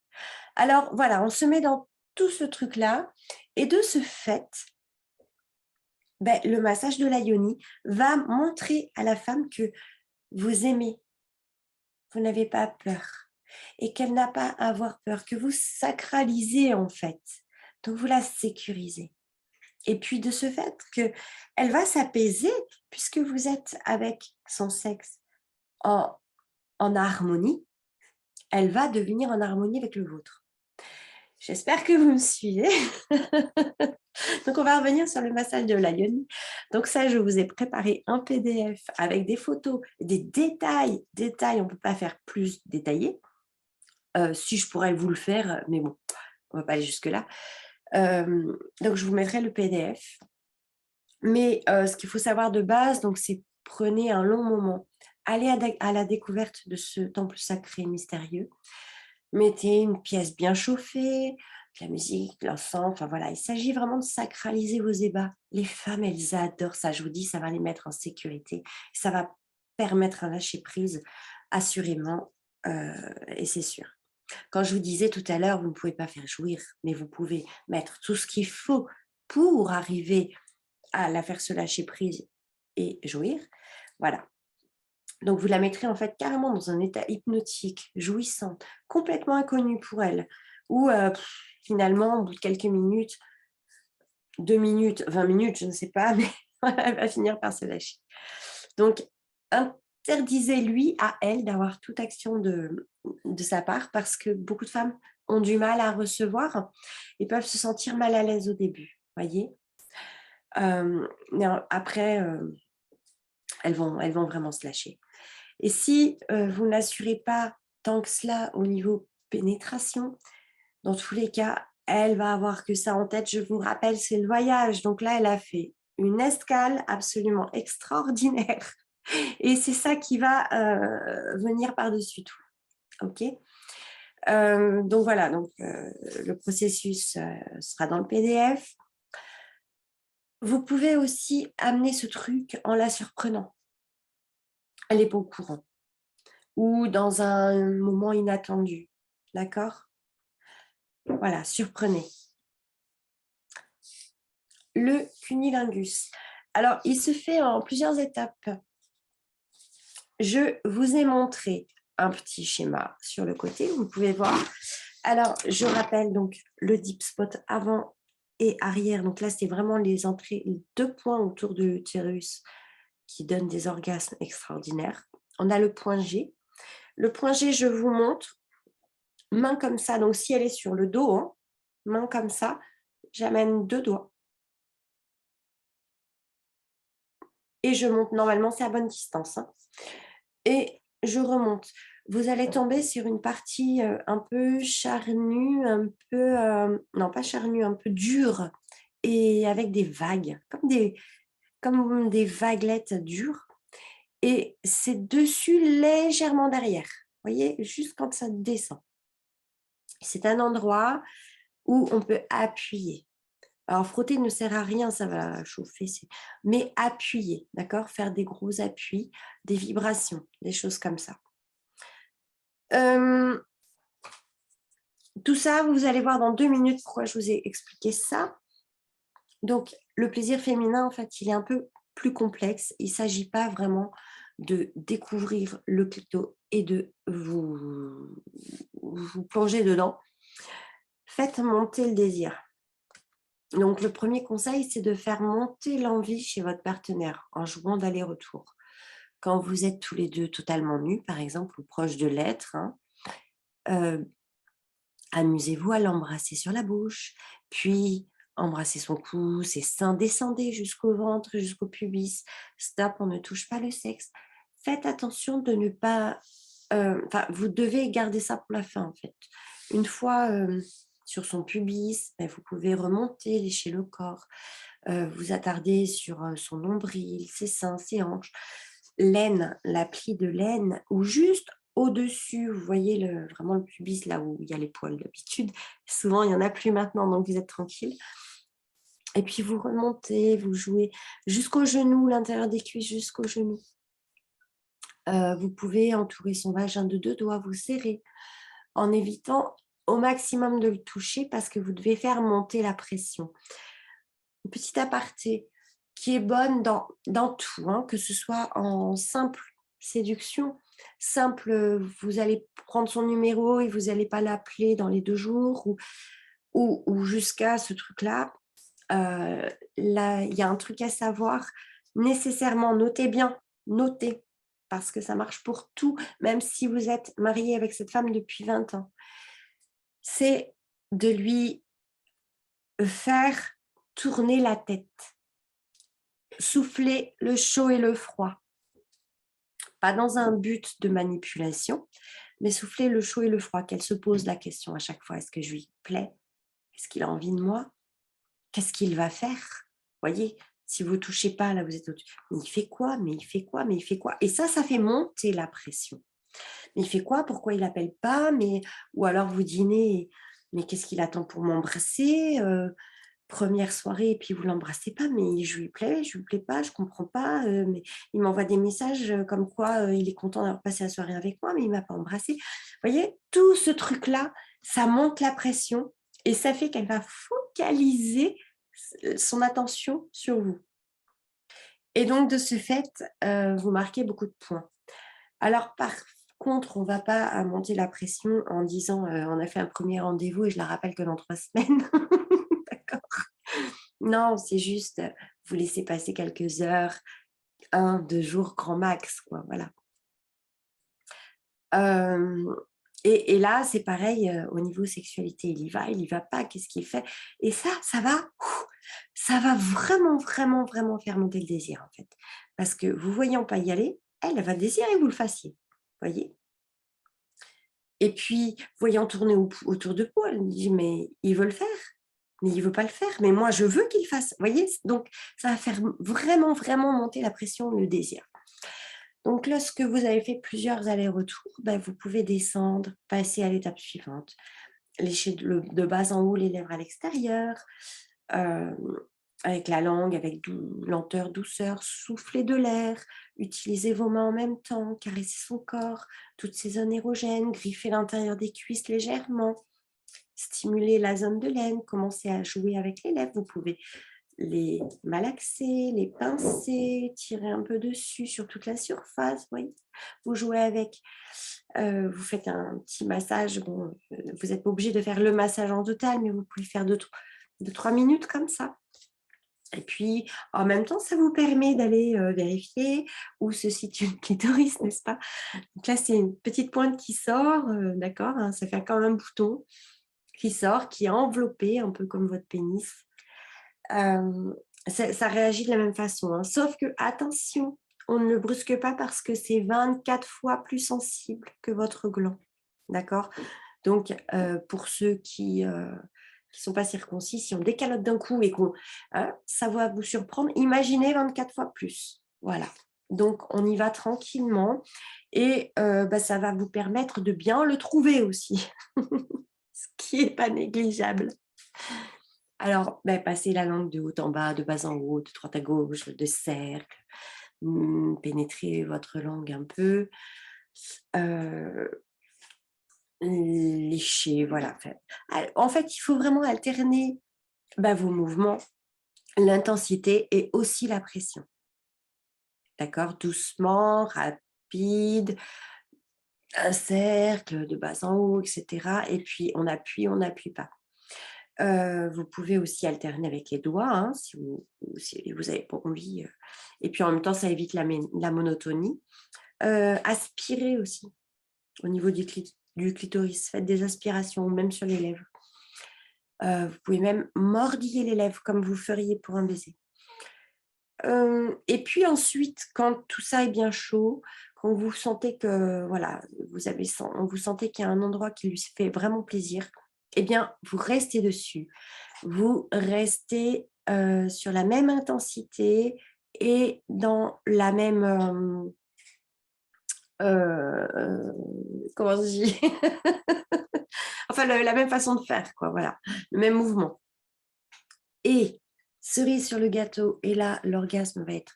Alors voilà, on se met dans tout ce truc-là, et de ce fait, le massage de la yoni va montrer à la femme que vous aimez, vous n'avez pas peur, et qu'elle n'a pas à avoir peur, que vous sacralisez en fait, donc vous la sécurisez. Et puis de ce fait qu'elle va s'apaiser puisque vous êtes avec son sexe en harmonie, elle va devenir en harmonie avec le vôtre. J'espère que vous me suivez. Donc, on va revenir sur le massage de la yoni. Donc ça, je vous ai préparé un PDF avec des photos, des détails. On ne peut pas faire plus détaillé. Si je pourrais vous le faire, mais bon, on ne va pas aller jusque-là. Donc, je vous mettrai le PDF. Mais ce qu'il faut savoir de base, donc, c'est prenez un long moment. Allez à la découverte de ce temple sacré mystérieux. Mettez une pièce bien chauffée, de la musique, de l'encens, enfin voilà. Il s'agit vraiment de sacraliser vos ébats. Les femmes, elles adorent ça. Je vous dis, ça va les mettre en sécurité. Ça va permettre un lâcher-prise, assurément, et c'est sûr. Quand je vous disais tout à l'heure, vous ne pouvez pas faire jouir, mais vous pouvez mettre tout ce qu'il faut pour arriver à la faire se lâcher prise et jouir. Voilà. Donc, vous la mettrez en fait carrément dans un état hypnotique, jouissant, complètement inconnu pour elle, où finalement, au bout de quelques minutes, 2 minutes, 20 minutes, je ne sais pas, mais elle va finir par se lâcher. Donc, interdisez-lui à elle d'avoir toute action de sa part parce que beaucoup de femmes ont du mal à recevoir et peuvent se sentir mal à l'aise au début, voyez. Mais après, elles vont vraiment se lâcher. Et si vous n'assurez pas tant que cela au niveau pénétration, dans tous les cas, elle va avoir que ça en tête. Je vous rappelle, c'est le voyage. Donc là, elle a fait une escale absolument extraordinaire. Et c'est ça qui va venir par-dessus tout. OK. Donc voilà, le processus sera dans le PDF. Vous pouvez aussi amener ce truc en la surprenant. Elle n'est pas au courant. Ou dans un moment inattendu. D'accord? Voilà, surprenez. Le cunnilingus. Alors, il se fait en plusieurs étapes. Je vous ai montré un petit schéma sur le côté, vous pouvez voir. Alors, je rappelle donc le deep spot avant et arrière. Donc là, c'est vraiment les entrées, les 2 points autour de l'utérus qui donnent des orgasmes extraordinaires. On a le point G. Le point G, je vous montre, main comme ça. Donc, si elle est sur le dos, hein, main comme ça, j'amène 2 doigts. Et je monte. Normalement, c'est à bonne distance. Hein. Et je remonte. Vous allez tomber sur une partie un peu charnue, un peu, non pas charnue, un peu dure, et avec des vagues, comme des vaguelettes dures. Et c'est dessus légèrement derrière. Vous voyez, juste quand ça descend. C'est un endroit où on peut appuyer. Alors, frotter ne sert à rien, ça va chauffer, mais appuyer, d'accord? Faire des gros appuis, des vibrations, des choses comme ça. Tout ça, vous allez voir dans 2 minutes pourquoi je vous ai expliqué ça. Donc, le plaisir féminin, en fait, il est un peu plus complexe. Il ne s'agit pas vraiment de découvrir le clito et de vous plonger dedans. Faites monter le désir. Donc, le premier conseil, c'est de faire monter l'envie chez votre partenaire en jouant d'aller-retour. Quand vous êtes tous les deux totalement nus, par exemple, ou proches de l'être, hein, heu, amusez-vous à l'embrasser sur la bouche, puis embrassez son cou, ses seins, descendez jusqu'au ventre, jusqu'au pubis. Stop, on ne touche pas le sexe. Faites attention de ne pas, enfin, vous devez garder ça pour la fin, en fait. Une fois, sur son pubis, beh, vous pouvez remonter, lécher le corps, vous attarder sur, son nombril, ses seins, ses hanches, l'aine, la plie de l'aine ou juste au-dessus, vous voyez vraiment le pubis là où il y a les poils d'habitude. Souvent, il y en a plus maintenant, donc vous êtes tranquille et puis vous remontez, vous jouez jusqu'au genou, l'intérieur des cuisses jusqu'au genou. Vous pouvez entourer son vagin de 2 doigts, vous serrer en évitant au maximum de le toucher parce que vous devez faire monter la pression. Une petite aparté qui est bonne dans tout, hein, que ce soit en simple séduction, simple, vous allez prendre son numéro et vous n'allez pas l'appeler dans les 2 jours ou jusqu'à ce truc-là, là, il y a un truc à savoir, nécessairement, notez bien, notez, parce que ça marche pour tout, même si vous êtes marié avec cette femme depuis 20 ans. C'est de lui faire tourner la tête. Souffler le chaud et le froid. Pas dans un but de manipulation, mais souffler le chaud et le froid, qu'elle se pose la question à chaque fois. Est-ce que je lui plais? Est-ce qu'il a envie de moi? Qu'est-ce qu'il va faire? Voyez, si vous touchez pas, là, vous êtes au-dessus. Mais il fait quoi? Mais il fait quoi? Mais il fait quoi? Et ça fait monter la pression. Mais il fait quoi? Pourquoi il appelle pas? Mais ou alors vous dînez, mais qu'est-ce qu'il attend pour m'embrasser? 1re soirée et puis vous l'embrassez pas, mais je lui plais pas, je comprends pas, mais il m'envoie des messages, comme quoi, il est content d'avoir passé la soirée avec moi, mais il m'a pas embrassée. Vous voyez? Tout ce truc-là, ça monte la pression et ça fait qu'elle va focaliser son attention sur vous et donc de ce fait, vous marquez beaucoup de points. Alors par contre, on va pas monter la pression en disant, «On a fait un premier rendez-vous et je la rappelle que dans 3 semaines». D'accord? Non, c'est juste, vous laissez passer quelques heures, 1, 2 jours grand max, quoi, voilà. Hem et là, c'est pareil, au niveau sexualité, il y va pas, qu'est-ce qu'il fait? Et ça va, ça va vraiment, vraiment, vraiment faire monter le désir, en fait. Parce que vous voyant pas y aller, elle va désirer que vous le fassiez, voyez? Et puis, voyant tourner autour de vous, elle me dit: «Mais il veut le faire, mais il veut pas le faire, mais moi je veux qu'il fasse». Vous voyez? Donc ça va faire vraiment, vraiment monter la pression, le désir. Donc lorsque vous avez fait plusieurs allers-retours, bah, vous pouvez descendre, passer à l'étape suivante. Lécher de bas en haut les lèvres à l'extérieur, hem, avec la langue, avec lenteur, douceur, souffler de l'air, utiliser vos mains en même temps, caresser son corps, toutes ces zones érogènes, griffer l'intérieur des cuisses légèrement, stimuler la zone de l'aine, commencer à jouer avec les lèvres. Vous pouvez les malaxer, les pincer, tirer un peu dessus sur toute la surface, oui. Vous jouez avec, vous faites un petit massage, bon, vous n'êtes pas obligé de faire le massage en total, mais vous pouvez faire 2-3 minutes comme ça. Et puis, en même temps, ça vous permet d'aller, vérifier où se situe le clitoris, n'est-ce pas? Donc là, c'est une petite pointe qui sort, d'accord, hein, ça fait comme un bouton qui sort, qui est enveloppé, un peu comme votre pénis. Ça réagit de la même façon, hein, sauf que attention, on ne le brusque pas parce que c'est 24 fois plus sensible que votre gland, d'accord? Donc pour ceux qui sont pas circoncis, si on décalote d'un coup et qu'on hein, ça va vous surprendre, imaginez 24 fois plus. Voilà. Donc on y va tranquillement et bah, ça va vous permettre de bien le trouver aussi, ce qui est pas négligeable. Alors, bah, passer la langue de haut en bas, de bas en haut, de droite à gauche, de cercle, pénétrer votre langue un peu, heu, lécher, voilà, en fait, il faut vraiment alterner, bah, vos mouvements, l'intensité et aussi la pression, d'accord? Doucement, rapide, un cercle de bas en haut et cetera et puis on n'appuie pas. Vous pouvez aussi alterner avec les doigts, hein, si vous avez pas envie, et puis en même temps, ça évite la monotonie. Aspirer aussi au niveau du du clitoris. Faites des aspirations, même sur les lèvres. Vous pouvez même mordiller les lèvres comme vous feriez pour un baiser. Et puis ensuite, quand tout ça est bien chaud, quand vous sentez que voilà, vous sentez qu'il y a un endroit qui lui fait vraiment plaisir, eh bien, vous restez dessus. Vous restez sur la même intensité et dans la même comment on dit enfin la même façon de faire, quoi, voilà, le même mouvement. Et cerise sur le gâteau, et là, l'orgasme va être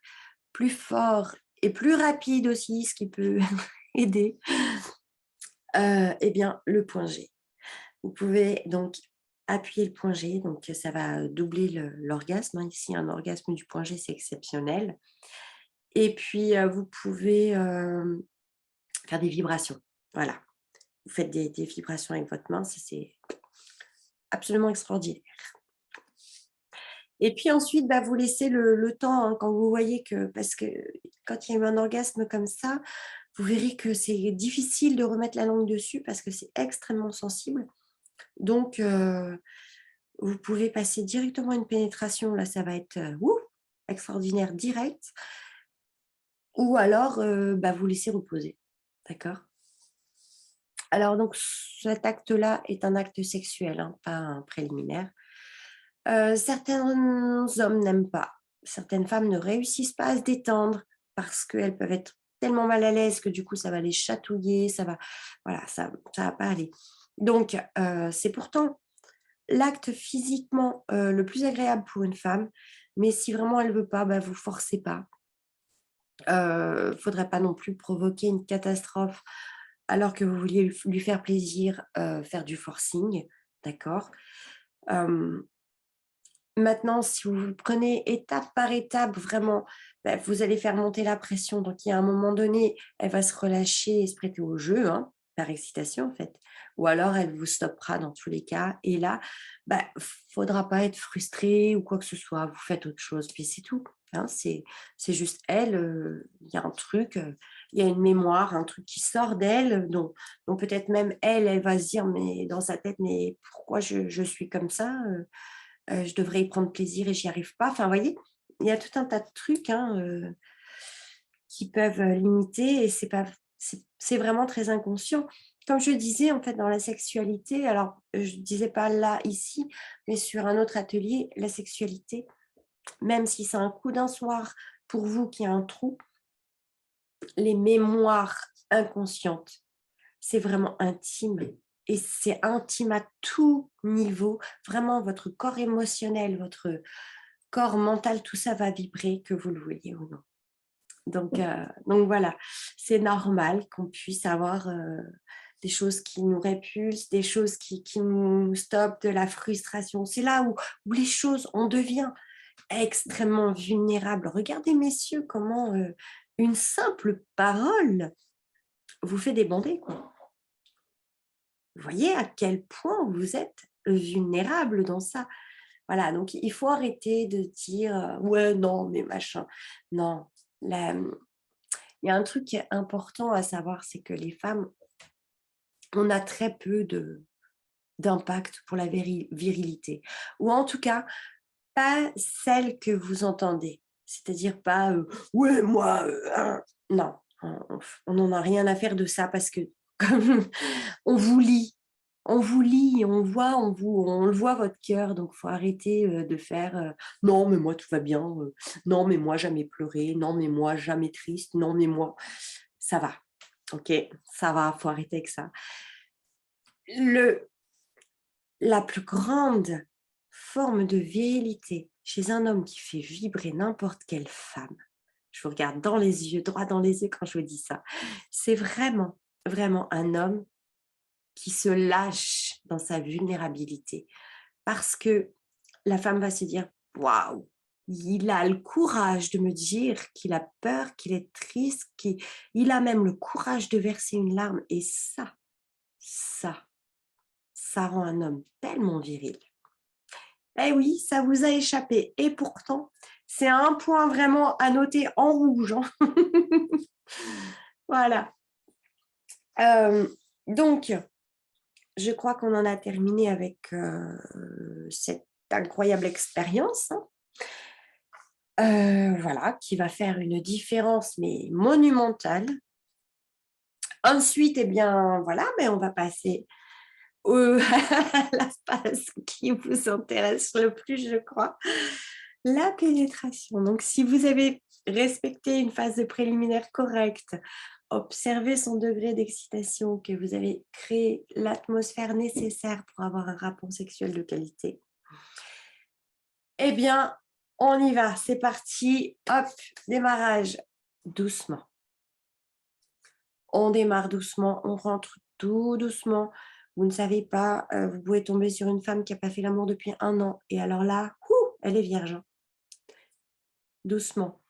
plus fort et plus rapide aussi, ce qui peut aider, eh bien, le point G. Vous pouvez donc appuyer le point G, donc ça va doubler l'orgasme. Ici, un orgasme du point G, c'est exceptionnel. Et puis, vous pouvez faire des vibrations. Voilà. Vous faites des vibrations avec votre main, ça c'est absolument extraordinaire. Et puis ensuite, bah, vous laissez le temps, hein, quand vous voyez que, parce que quand il y a eu un orgasme comme ça, vous verrez que c'est difficile de remettre la langue dessus parce que c'est extrêmement sensible. Donc, vous pouvez passer directement à une pénétration, là ça va être extraordinaire direct, ou alors bah, vous laissez reposer. D'accord? Alors donc cet acte-là est un acte sexuel, hein, pas un préliminaire. Certains hommes n'aiment pas. Certaines femmes ne réussissent pas à se détendre parce qu'elles peuvent être tellement mal à l'aise que du coup ça va les chatouiller, voilà, ça va pas aller. Donc c'est pourtant l'acte physiquement le plus agréable pour une femme, mais si vraiment elle veut pas, bah, vous forcez pas. Faudrait pas non plus provoquer une catastrophe alors que vous vouliez lui faire plaisir, faire du forcing, d'accord? Hem Maintenant, si vous prenez étape par étape, vraiment, bah, vous allez faire monter la pression. Donc, il y a un moment donné, elle va se relâcher et se prêter au jeu, hein, par excitation, en fait. Ou alors, elle vous stoppera dans tous les cas. Et là, bah, faudra pas être frustré ou quoi que ce soit. Vous faites autre chose, puis c'est tout. Hein. C'est juste elle, il y a un truc, il y a une mémoire, un truc qui sort d'elle, dont peut-être même elle, elle va se dire, mais dans sa tête, mais pourquoi je suis comme ça je devrais y prendre plaisir et j'y arrive pas. Enfin, vous voyez, il y a tout un tas de trucs, hein, qui peuvent, limiter, et c'est vraiment très inconscient. Comme je disais, en fait, dans la sexualité, alors, je disais pas là, ici, mais sur un autre atelier, la sexualité, même si c'est un coup d'un soir pour vous qui a un trou, les mémoires inconscientes, c'est vraiment intime, et c'est intime à tout niveau. Vraiment, votre corps émotionnel, votre corps mental, tout ça va vibrer, que vous le vouliez ou non. Donc voilà, c'est normal qu'on puisse avoir des choses qui nous répulsent, des choses qui nous stoppent, de la frustration. C'est là où les choses, on devient extrêmement vulnérable. Regardez, messieurs, comment une simple parole vous fait débander, quoi. Vous voyez à quel point vous êtes vulnérable dans ça. Voilà, donc il faut arrêter de dire ouais, non, mais machin. Non, la- il y a un truc qui est important à savoir, c'est que les femmes, on a très peu d'impact pour la virilité. Ou en tout cas, pas celle que vous entendez. C'est-à-dire pas ouais, moi, hein. Non, on n'en a rien à faire de ça parce que comme on vous lit. On vous lit, on le voit votre cœur, donc faut arrêter de faire non, mais moi tout va bien, non, mais moi jamais pleuré, non, mais moi jamais triste, non, mais moi ça va, ok, ça va, faut arrêter avec ça. Le, la plus grande forme de virilité chez un homme qui fait vibrer n'importe quelle femme, je vous regarde dans les yeux, droit dans les yeux quand je vous dis ça, c'est vraiment, vraiment un homme qui se lâche dans sa vulnérabilité. Parce que la femme va se dire: «Waouh, il a le courage de me dire qu'il a peur, qu'il est triste, qu'il a même le courage de verser une larme», et ça, ça rend un homme tellement viril. Eh oui, ça vous a échappé, et pourtant, c'est un point vraiment à noter en rouge, hein. Voilà. Hem Donc, je crois qu'on en a terminé avec cette incroyable expérience, hein. Voilà, qui va faire une différence, mais monumentale. Ensuite, eh bien, voilà, on va passer à la phase qui vous intéresse le plus, je crois, la pénétration. Donc, si vous avez respecté une phase de préliminaire correcte, observé son degré d'excitation, que vous avez créé l'atmosphère nécessaire pour avoir un rapport sexuel de qualité, eh bien, on y va, c'est parti, hop, démarrage doucement. On démarre doucement, on rentre tout doucement. Vous ne savez pas, vous pouvez tomber sur une femme qui n'a pas fait l'amour depuis 1 an et alors là, elle est vierge, hein. Doucement.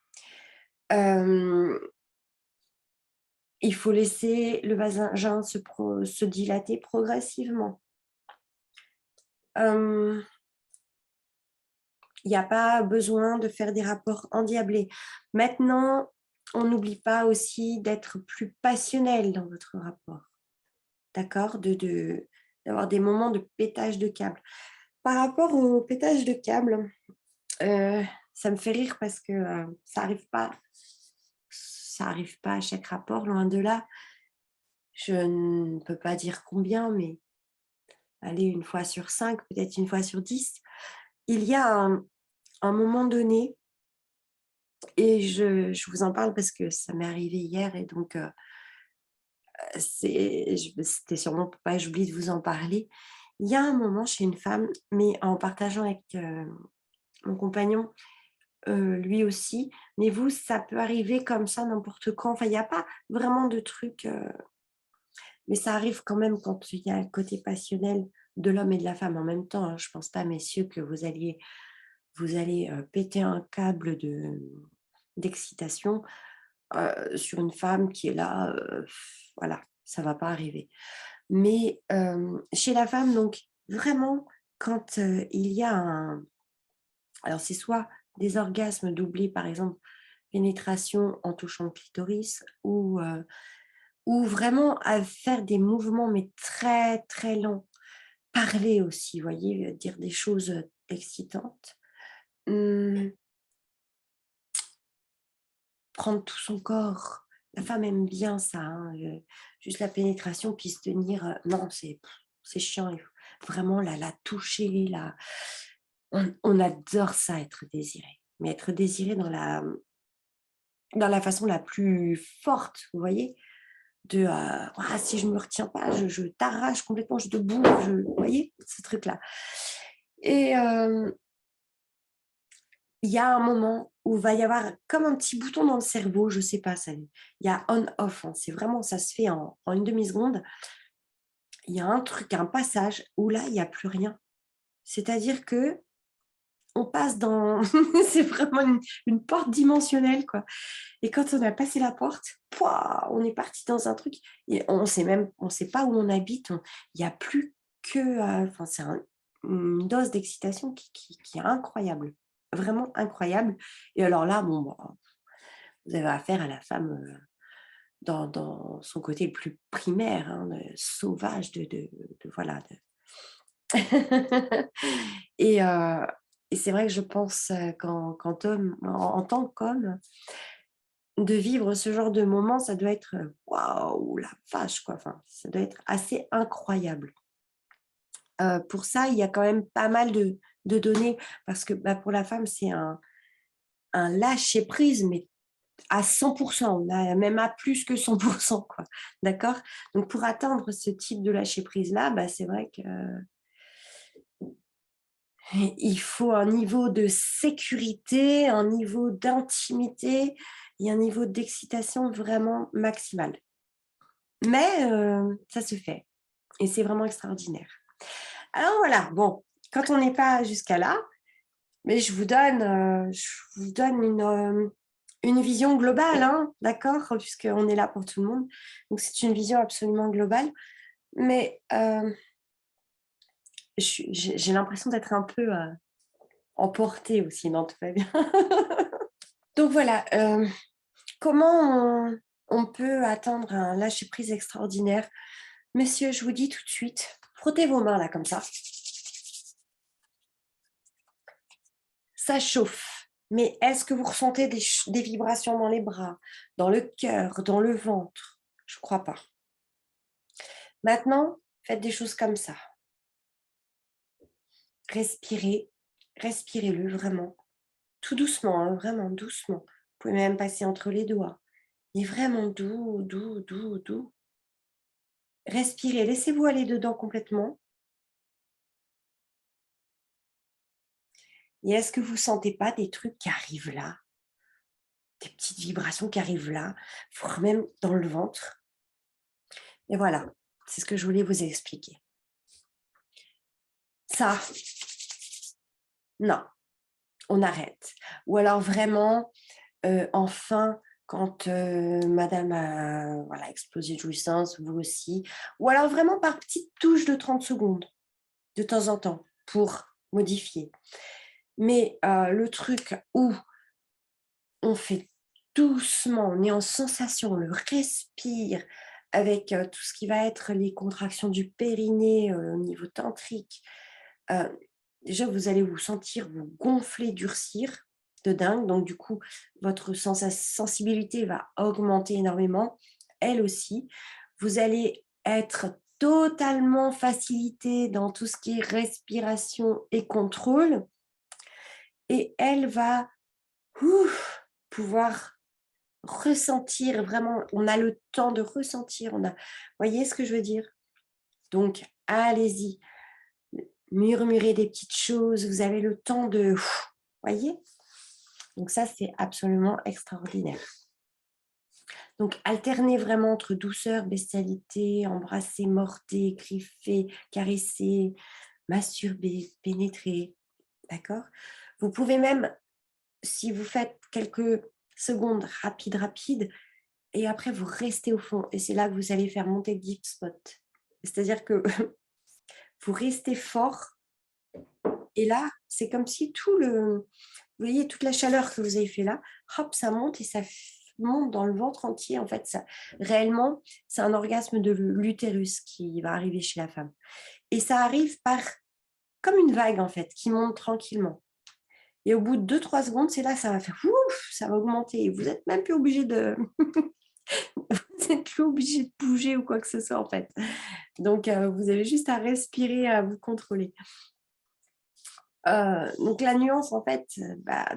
Il faut laisser le vagin se dilater progressivement. Il n'y a pas besoin de faire des rapports endiablés. Maintenant, on n'oublie pas aussi d'être plus passionnel dans votre rapport, d'accord? D'avoir des moments de pétage de câble. Par rapport au pétage de câble, ça me fait rire parce que ça arrive pas à chaque rapport, loin de là. Je ne peux pas dire combien, mais allez, 1 fois sur 5, peut-être 1 fois sur 10. Il y a un moment donné, et je vous en parle parce que ça m'est arrivé hier et donc c'était sûrement pour pas que j'oublie de vous en parler. Il y a un moment chez une femme, mais en partageant avec mon compagnon, lui aussi, mais vous, ça peut arriver comme ça n'importe quand. Enfin, il y a pas vraiment de truc, mais ça arrive quand même quand il y a le côté passionnel de l'homme et de la femme en même temps, hein. Je pense pas, messieurs, que vous allez, péter un câble d'excitation, sur une femme qui est là, voilà, ça va pas arriver. Mais, chez la femme, donc vraiment, quand, il y a alors c'est soit des orgasmes doublés, par exemple, pénétration en touchant le clitoris ou vraiment à faire des mouvements, mais très, très lents. Parler aussi, vous voyez, dire des choses, excitantes. Mmh, prendre tout son corps. La femme aime bien ça, hein, juste la pénétration, puis se tenir, non, c'est chiant, il faut vraiment la toucher, on adore ça, être désiré, mais être désiré dans la façon la plus forte, vous voyez? «Ah, si je me retiens pas, je t'arrache complètement, je te bouffe», vous voyez? Ce truc-là et il y a un moment où il va y avoir comme un petit bouton dans le cerveau, je sais pas, il y a on-off, hein, c'est vraiment ça se fait en une demi-seconde. Il y a un truc, un passage où là, il y a plus rien. C'est-à-dire que on passe dans c'est vraiment une porte dimensionnelle, quoi et quand on a passé la porte, pouah, on est parti dans un truc et on sait pas où on habite, il y a plus que, enfin, c'est une dose d'excitation qui est incroyable, vraiment incroyable et alors là, bon, bah, vous avez affaire à la femme, dans son côté le plus primaire, hein, sauvage de voilà, de et et c'est vrai que je pense, qu'en homme en tant qu'homme, de vivre ce genre de moment, ça doit être, waouh, la vache, quoi, enfin, ça doit être assez incroyable. Pour ça, il y a quand même pas mal de données parce que, bah, pour la femme, c'est un lâcher prise, mais à 100 on a même à plus que 100 quoi, d'accord? Donc pour atteindre ce type de lâcher prise là, bah, c'est vrai que il faut un niveau de sécurité, un niveau d'intimité et un niveau d'excitation vraiment maximal. Mais ça se fait et c'est vraiment extraordinaire. Alors voilà, bon, quand on n'est pas jusqu'à là, mais je vous donne une vision globale, hein, d'accord? Puisqu'on est là pour tout le monde. Donc c'est une vision absolument globale. Mais j'ai l'impression d'être un peu emportée aussi, non, tout va bien. Donc voilà, comment on peut atteindre un lâcher-prise extraordinaire? Messieurs, je vous dis tout de suite, frottez vos mains là comme ça. Ça chauffe. Mais est-ce que vous ressentez des vibrations dans les bras, dans le cœur, dans le ventre? Je ne crois pas. Maintenant, faites des choses comme ça. Respirez, respirez-le vraiment. Tout doucement, hein, vraiment doucement. Vous pouvez même passer entre les doigts. Mais vraiment doux, doux, doux, doux. Respirez, laissez-vous aller dedans complètement. Et est-ce que vous ne sentez pas des trucs qui arrivent là? Des petites vibrations qui arrivent là, voire même dans le ventre? Et voilà, c'est ce que je voulais vous expliquer. Ça, non, on arrête. Ou alors vraiment, enfin, quand madame a voilà, explosé de jouissance, vous aussi. Ou alors vraiment par petites touches de 30 secondes, de temps en temps, pour modifier. Mais le truc où on fait doucement, on est en sensation, on le respire avec tout ce qui va être les contractions du périnée au niveau tantrique. Euh, Déjà, vous allez vous sentir vous gonfler, durcir de dingue. Donc, du coup, votre sensibilité va augmenter énormément, elle aussi. Vous allez être totalement facilité dans tout ce qui est respiration et contrôle. Et elle va pouvoir ressentir vraiment, on a le temps de ressentir, vous voyez ce que je veux dire? Donc, allez-y, murmurez des petites choses, vous avez le temps de, voyez? Donc ça, c'est absolument extraordinaire. Donc, alternez vraiment entre douceur, bestialité, embrasser, mordez, griffer, caresser, masturber, pénétrer, d'accord? Vous pouvez même, si vous faites quelques secondes rapides, et après, vous restez au fond. Et c'est là que vous allez faire monter le deep spot. C'est-à-dire que vous restez fort. Et là, c'est comme si vous voyez, toute la chaleur que vous avez fait là, hop, ça monte et ça monte dans le ventre entier. En fait, ça, réellement, c'est un orgasme de l'utérus qui va arriver chez la femme. Et ça arrive comme une vague, en fait, qui monte tranquillement. Et au bout de 2-3 secondes, c'est là que ça va faire ouf, ça va augmenter. Vous n'êtes même plus obligé de vous n'êtes plus obligé de bouger ou quoi que ce soit en fait. Donc vous avez juste à respirer, à vous contrôler. Donc la nuance en fait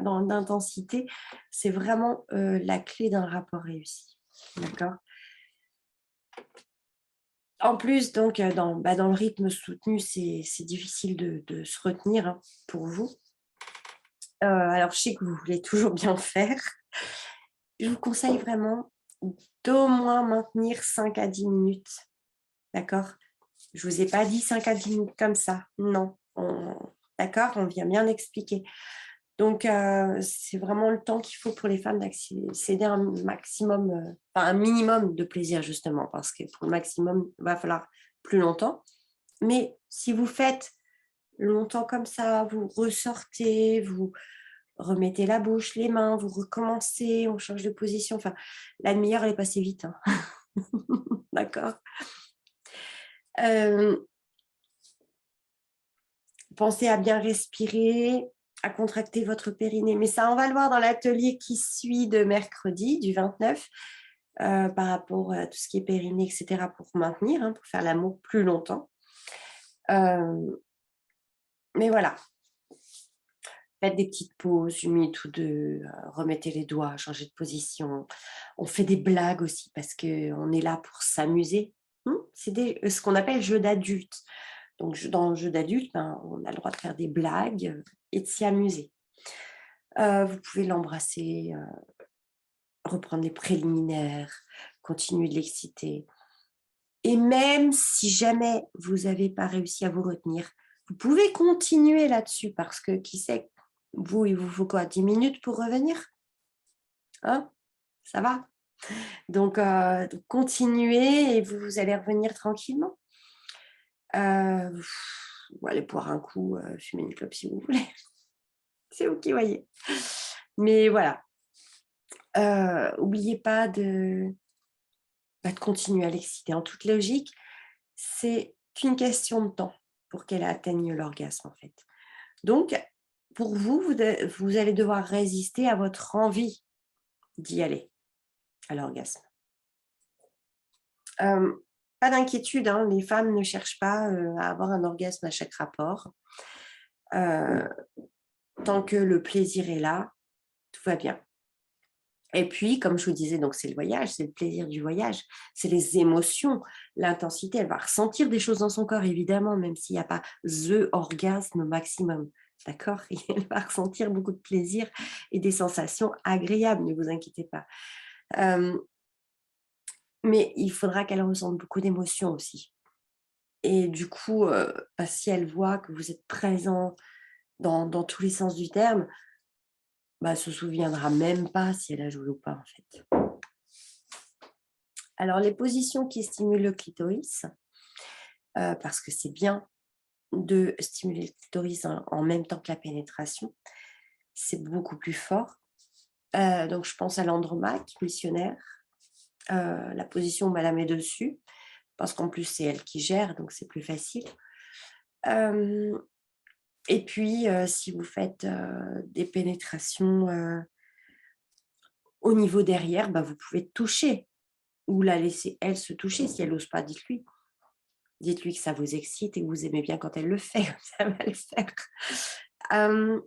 dans l'intensité, c'est vraiment la clé d'un rapport réussi. D'accord. En plus, donc dans le rythme soutenu, c'est difficile de se retenir hein, pour vous. Alors je sais que vous voulez toujours bien faire. Je vous conseille vraiment d'au moins maintenir 5 à 10 minutes. D'accord. Je ne vous ai pas dit 5 à 10 minutes comme ça. Non. D'accord, on vient bien l'expliquer. Donc, c'est vraiment le temps qu'il faut pour les femmes d'accéder à un maximum, un minimum de plaisir, justement, parce que pour le maximum, il va falloir plus longtemps. Mais si vous faites longtemps comme ça, vous ressortez, vous remettez la bouche, les mains, vous recommencez, on change de position. Enfin, la demi-heure, elle est passée vite. Hein. D'accord. Pensez à bien respirer, à contracter votre périnée. Mais ça, on va le voir dans l'atelier qui suit de mercredi, du 29, par rapport à tout ce qui est périnée, etc., pour maintenir, hein, pour faire l'amour plus longtemps. Mais voilà. Faites des petites pauses, une minute ou deux, remettez les doigts, changez de position. On fait des blagues aussi parce qu'on est là pour s'amuser. C'est ce qu'on appelle jeu d'adulte. Donc, dans le jeu d'adulte, on a le droit de faire des blagues et de s'y amuser. Vous pouvez l'embrasser, reprendre les préliminaires, continuer de l'exciter. Et même si jamais vous n'avez pas réussi à vous retenir, vous pouvez continuer là-dessus parce que qui sait, vous, il vous faut quoi, 10 minutes pour revenir? Hein? Ça va? Donc, continuez et vous allez revenir tranquillement. Vous allez boire un coup, fumer une clope si vous voulez. C'est vous qui voyez. Mais voilà. N'oubliez pas de continuer à l'exciter en toute logique. c'est qu'une question de temps pour qu'elle atteigne l'orgasme, en fait. Donc, pour vous, vous allez devoir résister à votre envie d'y aller, à l'orgasme. Pas d'inquiétude, hein, les femmes ne cherchent pas, à avoir un orgasme à chaque rapport. Heu, Tant que le plaisir est là, tout va bien. Et puis, comme je vous disais, donc c'est le voyage, c'est le plaisir du voyage, c'est les émotions, l'intensité. Elle va ressentir des choses dans son corps, évidemment, même s'il n'y a pas the orgasme maximum, d'accord? Elle va ressentir beaucoup de plaisir et des sensations agréables, ne vous inquiétez pas. Hem, mais il faudra qu'elle ressente beaucoup d'émotions aussi. Et du coup, bah, si elle voit que vous êtes présent dans tous les sens du terme, bah, elle se souviendra même pas si elle a joué ou pas, en fait. Alors les positions qui stimulent le clitoris, parce que c'est bien de stimuler le clitoris en même temps que la pénétration, c'est beaucoup plus fort. Donc je pense à l'andromaque missionnaire, la position où elle la met dessus, parce qu'en plus c'est elle qui gère, donc c'est plus facile. Hem Et puis, si vous faites, des pénétrations, au niveau derrière, bah, vous pouvez toucher ou la laisser elle se toucher. Si elle ose pas, dites-lui. Dites-lui que ça vous excite et que vous aimez bien quand elle le fait, ça va le faire. Hem,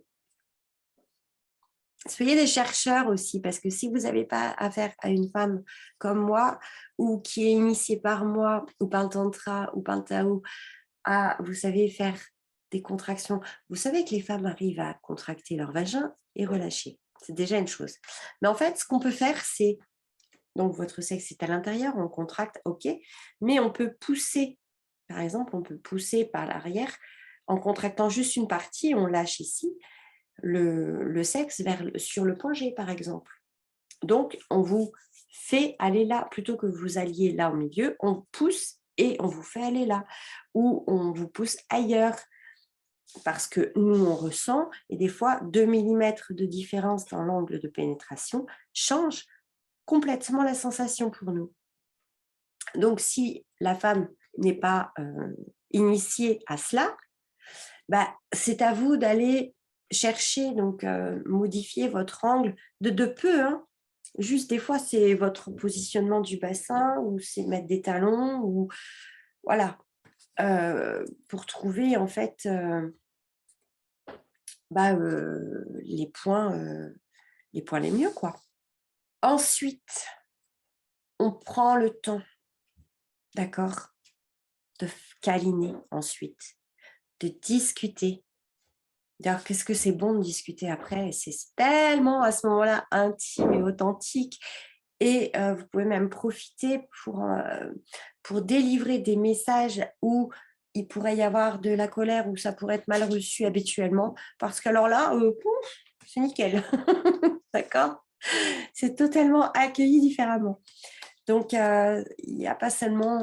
Soyez des chercheurs aussi, parce que si vous n'avez pas affaire à une femme comme moi ou qui est initiée par moi ou par le tantra ou par le tao à, vous savez, faire des contractions. Vous savez que les femmes arrivent à contracter leur vagin et relâcher. C'est déjà une chose. Mais en fait, ce qu'on peut faire, c'est, donc votre sexe est à l'intérieur, on contracte, ok, mais on peut pousser, par exemple, on peut pousser par l'arrière en contractant juste une partie, on lâche ici le sexe sur le point G, par exemple. Donc, on vous fait aller là, plutôt que vous alliez là au milieu, on pousse et on vous fait aller là, ou on vous pousse ailleurs, parce que nous, on ressent, et des fois, 2 millimètres de différence dans l'angle de pénétration change complètement la sensation pour nous. Donc, si la femme n'est pas initiée à cela, bah, c'est à vous d'aller chercher, donc modifier votre angle de peu, hein. Juste des fois, c'est votre positionnement du bassin ou c'est mettre des talons ou voilà, pour trouver en fait, bah, les points les mieux, quoi. Ensuite, on prend le temps, d'accord, de câliner ensuite, de discuter. D'ailleurs, qu'est-ce que c'est bon de discuter après, c'est tellement à ce moment-là intime et authentique et vous pouvez même profiter pour délivrer des messages où il pourrait y avoir de la colère, où ça pourrait être mal reçu habituellement, parce qu'alors là, pouf, c'est nickel, d'accord? C'est totalement accueilli différemment. Donc il y a pas seulement,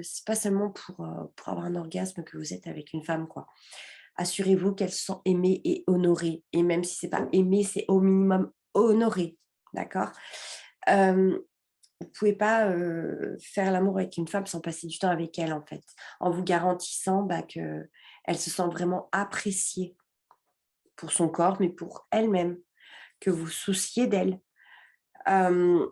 c'est pas seulement pour avoir un orgasme que vous êtes avec une femme, quoi. Assurez-vous qu'elles se sent aimées et honorées, et même si c'est pas aimé, c'est au minimum honoré, d'accord? Hem, Vous pouvez pas, faire l'amour avec une femme sans passer du temps avec elle, en fait, en vous garantissant, bah, qu'elle se sent vraiment appréciée pour son corps, mais pour elle-même, que vous souciez d'elle. Hem,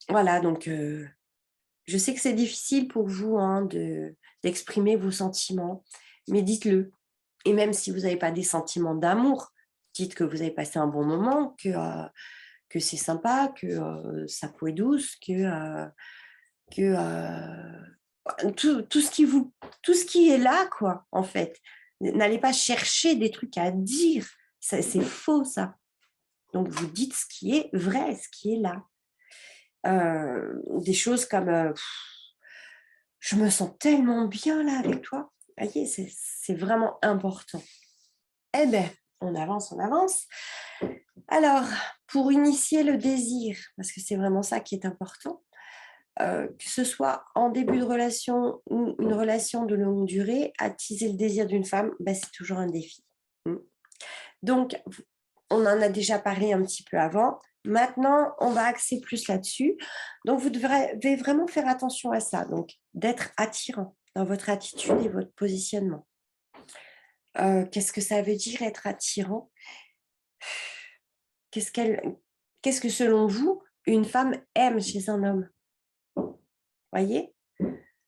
voilà, donc je sais que c'est difficile pour vous, hein, d'exprimer vos sentiments, mais dites-le. Et même si vous n'avez pas des sentiments d'amour, dites que vous avez passé un bon moment, que c'est sympa, que sa peau est douce, que tout ce qui est là, quoi, en fait. N'allez pas chercher des trucs à dire, c'est faux ça. Donc vous dites ce qui est vrai, ce qui est là. Des choses comme je me sens tellement bien là avec toi. Vous voyez, c'est vraiment important. Eh bien, on avance, on avance. Alors, pour initier le désir, parce que c'est vraiment ça qui est important, que ce soit en début de relation ou une relation de longue durée, attiser le désir d'une femme, bah, c'est toujours un défi. Donc, on en a déjà parlé un petit peu avant. Maintenant, on va axer plus là-dessus. Donc, vous devez vraiment faire attention à ça. Donc, d'être attirant dans votre attitude et votre positionnement. Qu'est-ce que ça veut dire être attirant? Qu'est-ce que selon vous, une femme aime chez un homme? Voyez?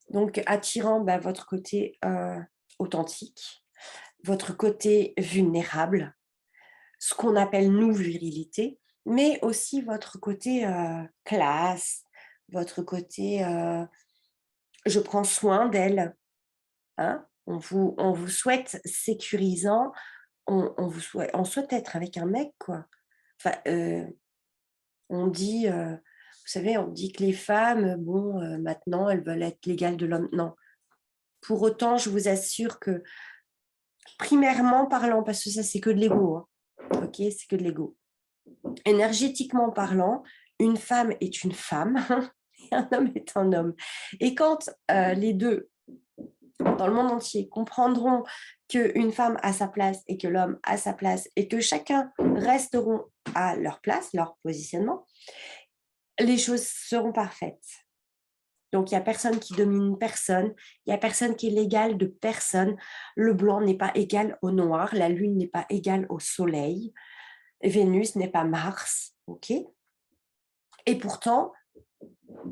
Donc, attirant, bah, votre côté authentique, votre côté vulnérable, ce qu'on appelle nous virilité, mais aussi votre côté classe, votre côté je prends soin d'elle. Hein? On vous souhaite sécurisant, on souhaite être avec un mec, quoi. Enfin, on dit, vous savez, on dit que les femmes, bon, maintenant, elles veulent être l'égale de l'homme. Non. Pour autant, je vous assure que, primairement parlant, parce que ça, c'est que de l'ego, hein, ok, c'est que de l'ego. Énergétiquement parlant, une femme est une femme et un homme est un homme. Et quand les deux, dans le monde entier, comprendront qu'une femme a sa place et que l'homme a sa place et que chacun resteront à leur place, leur positionnement, les choses seront parfaites. Donc, il n'y a personne qui domine personne, il n'y a personne qui est l'égal de personne. Le blanc n'est pas égal au noir, la lune n'est pas égale au soleil, Vénus n'est pas Mars, ok? Et pourtant,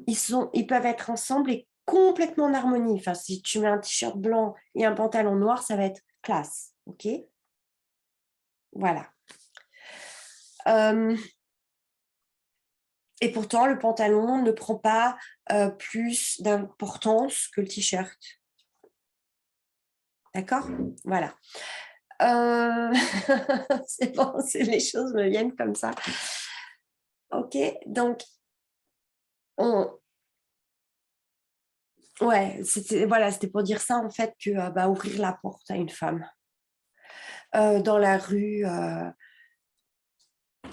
ils peuvent être ensemble et complètement en harmonie. Enfin, si tu mets un t-shirt blanc et un pantalon noir, ça va être classe, ok? Voilà. Et pourtant, le pantalon ne prend pas plus d'importance que le t-shirt. D'accord? Voilà. C'est bon, les choses me viennent comme ça. Ok, donc, ouais, c'était pour dire ça, en fait, que bah, ouvrir la porte à une femme. Dans la rue,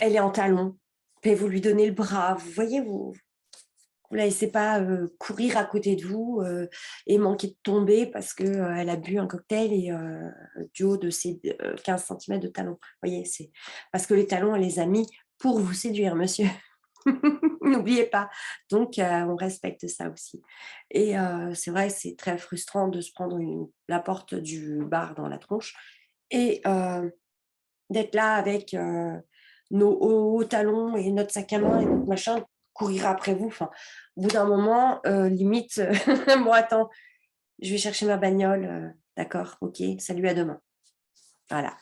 elle est en talons, et vous lui donnez le bras, vous voyez, vous ne la laissez pas courir à côté de vous et manquer de tomber parce qu'elle a bu un cocktail et du haut de ses 15 cm de talons. Vous voyez, c'est parce que les talons, elle les a mis pour vous séduire, monsieur. N'oubliez pas. Donc, on respecte ça aussi. Et c'est vrai, c'est très frustrant de se prendre la porte du bar dans la tronche et d'être là avec nos hauts talons et notre sac à main et notre machin, courir après vous. Enfin, au bout d'un moment, limite, bon, attends, je vais chercher ma bagnole. D'accord, ok, salut, à demain. Voilà.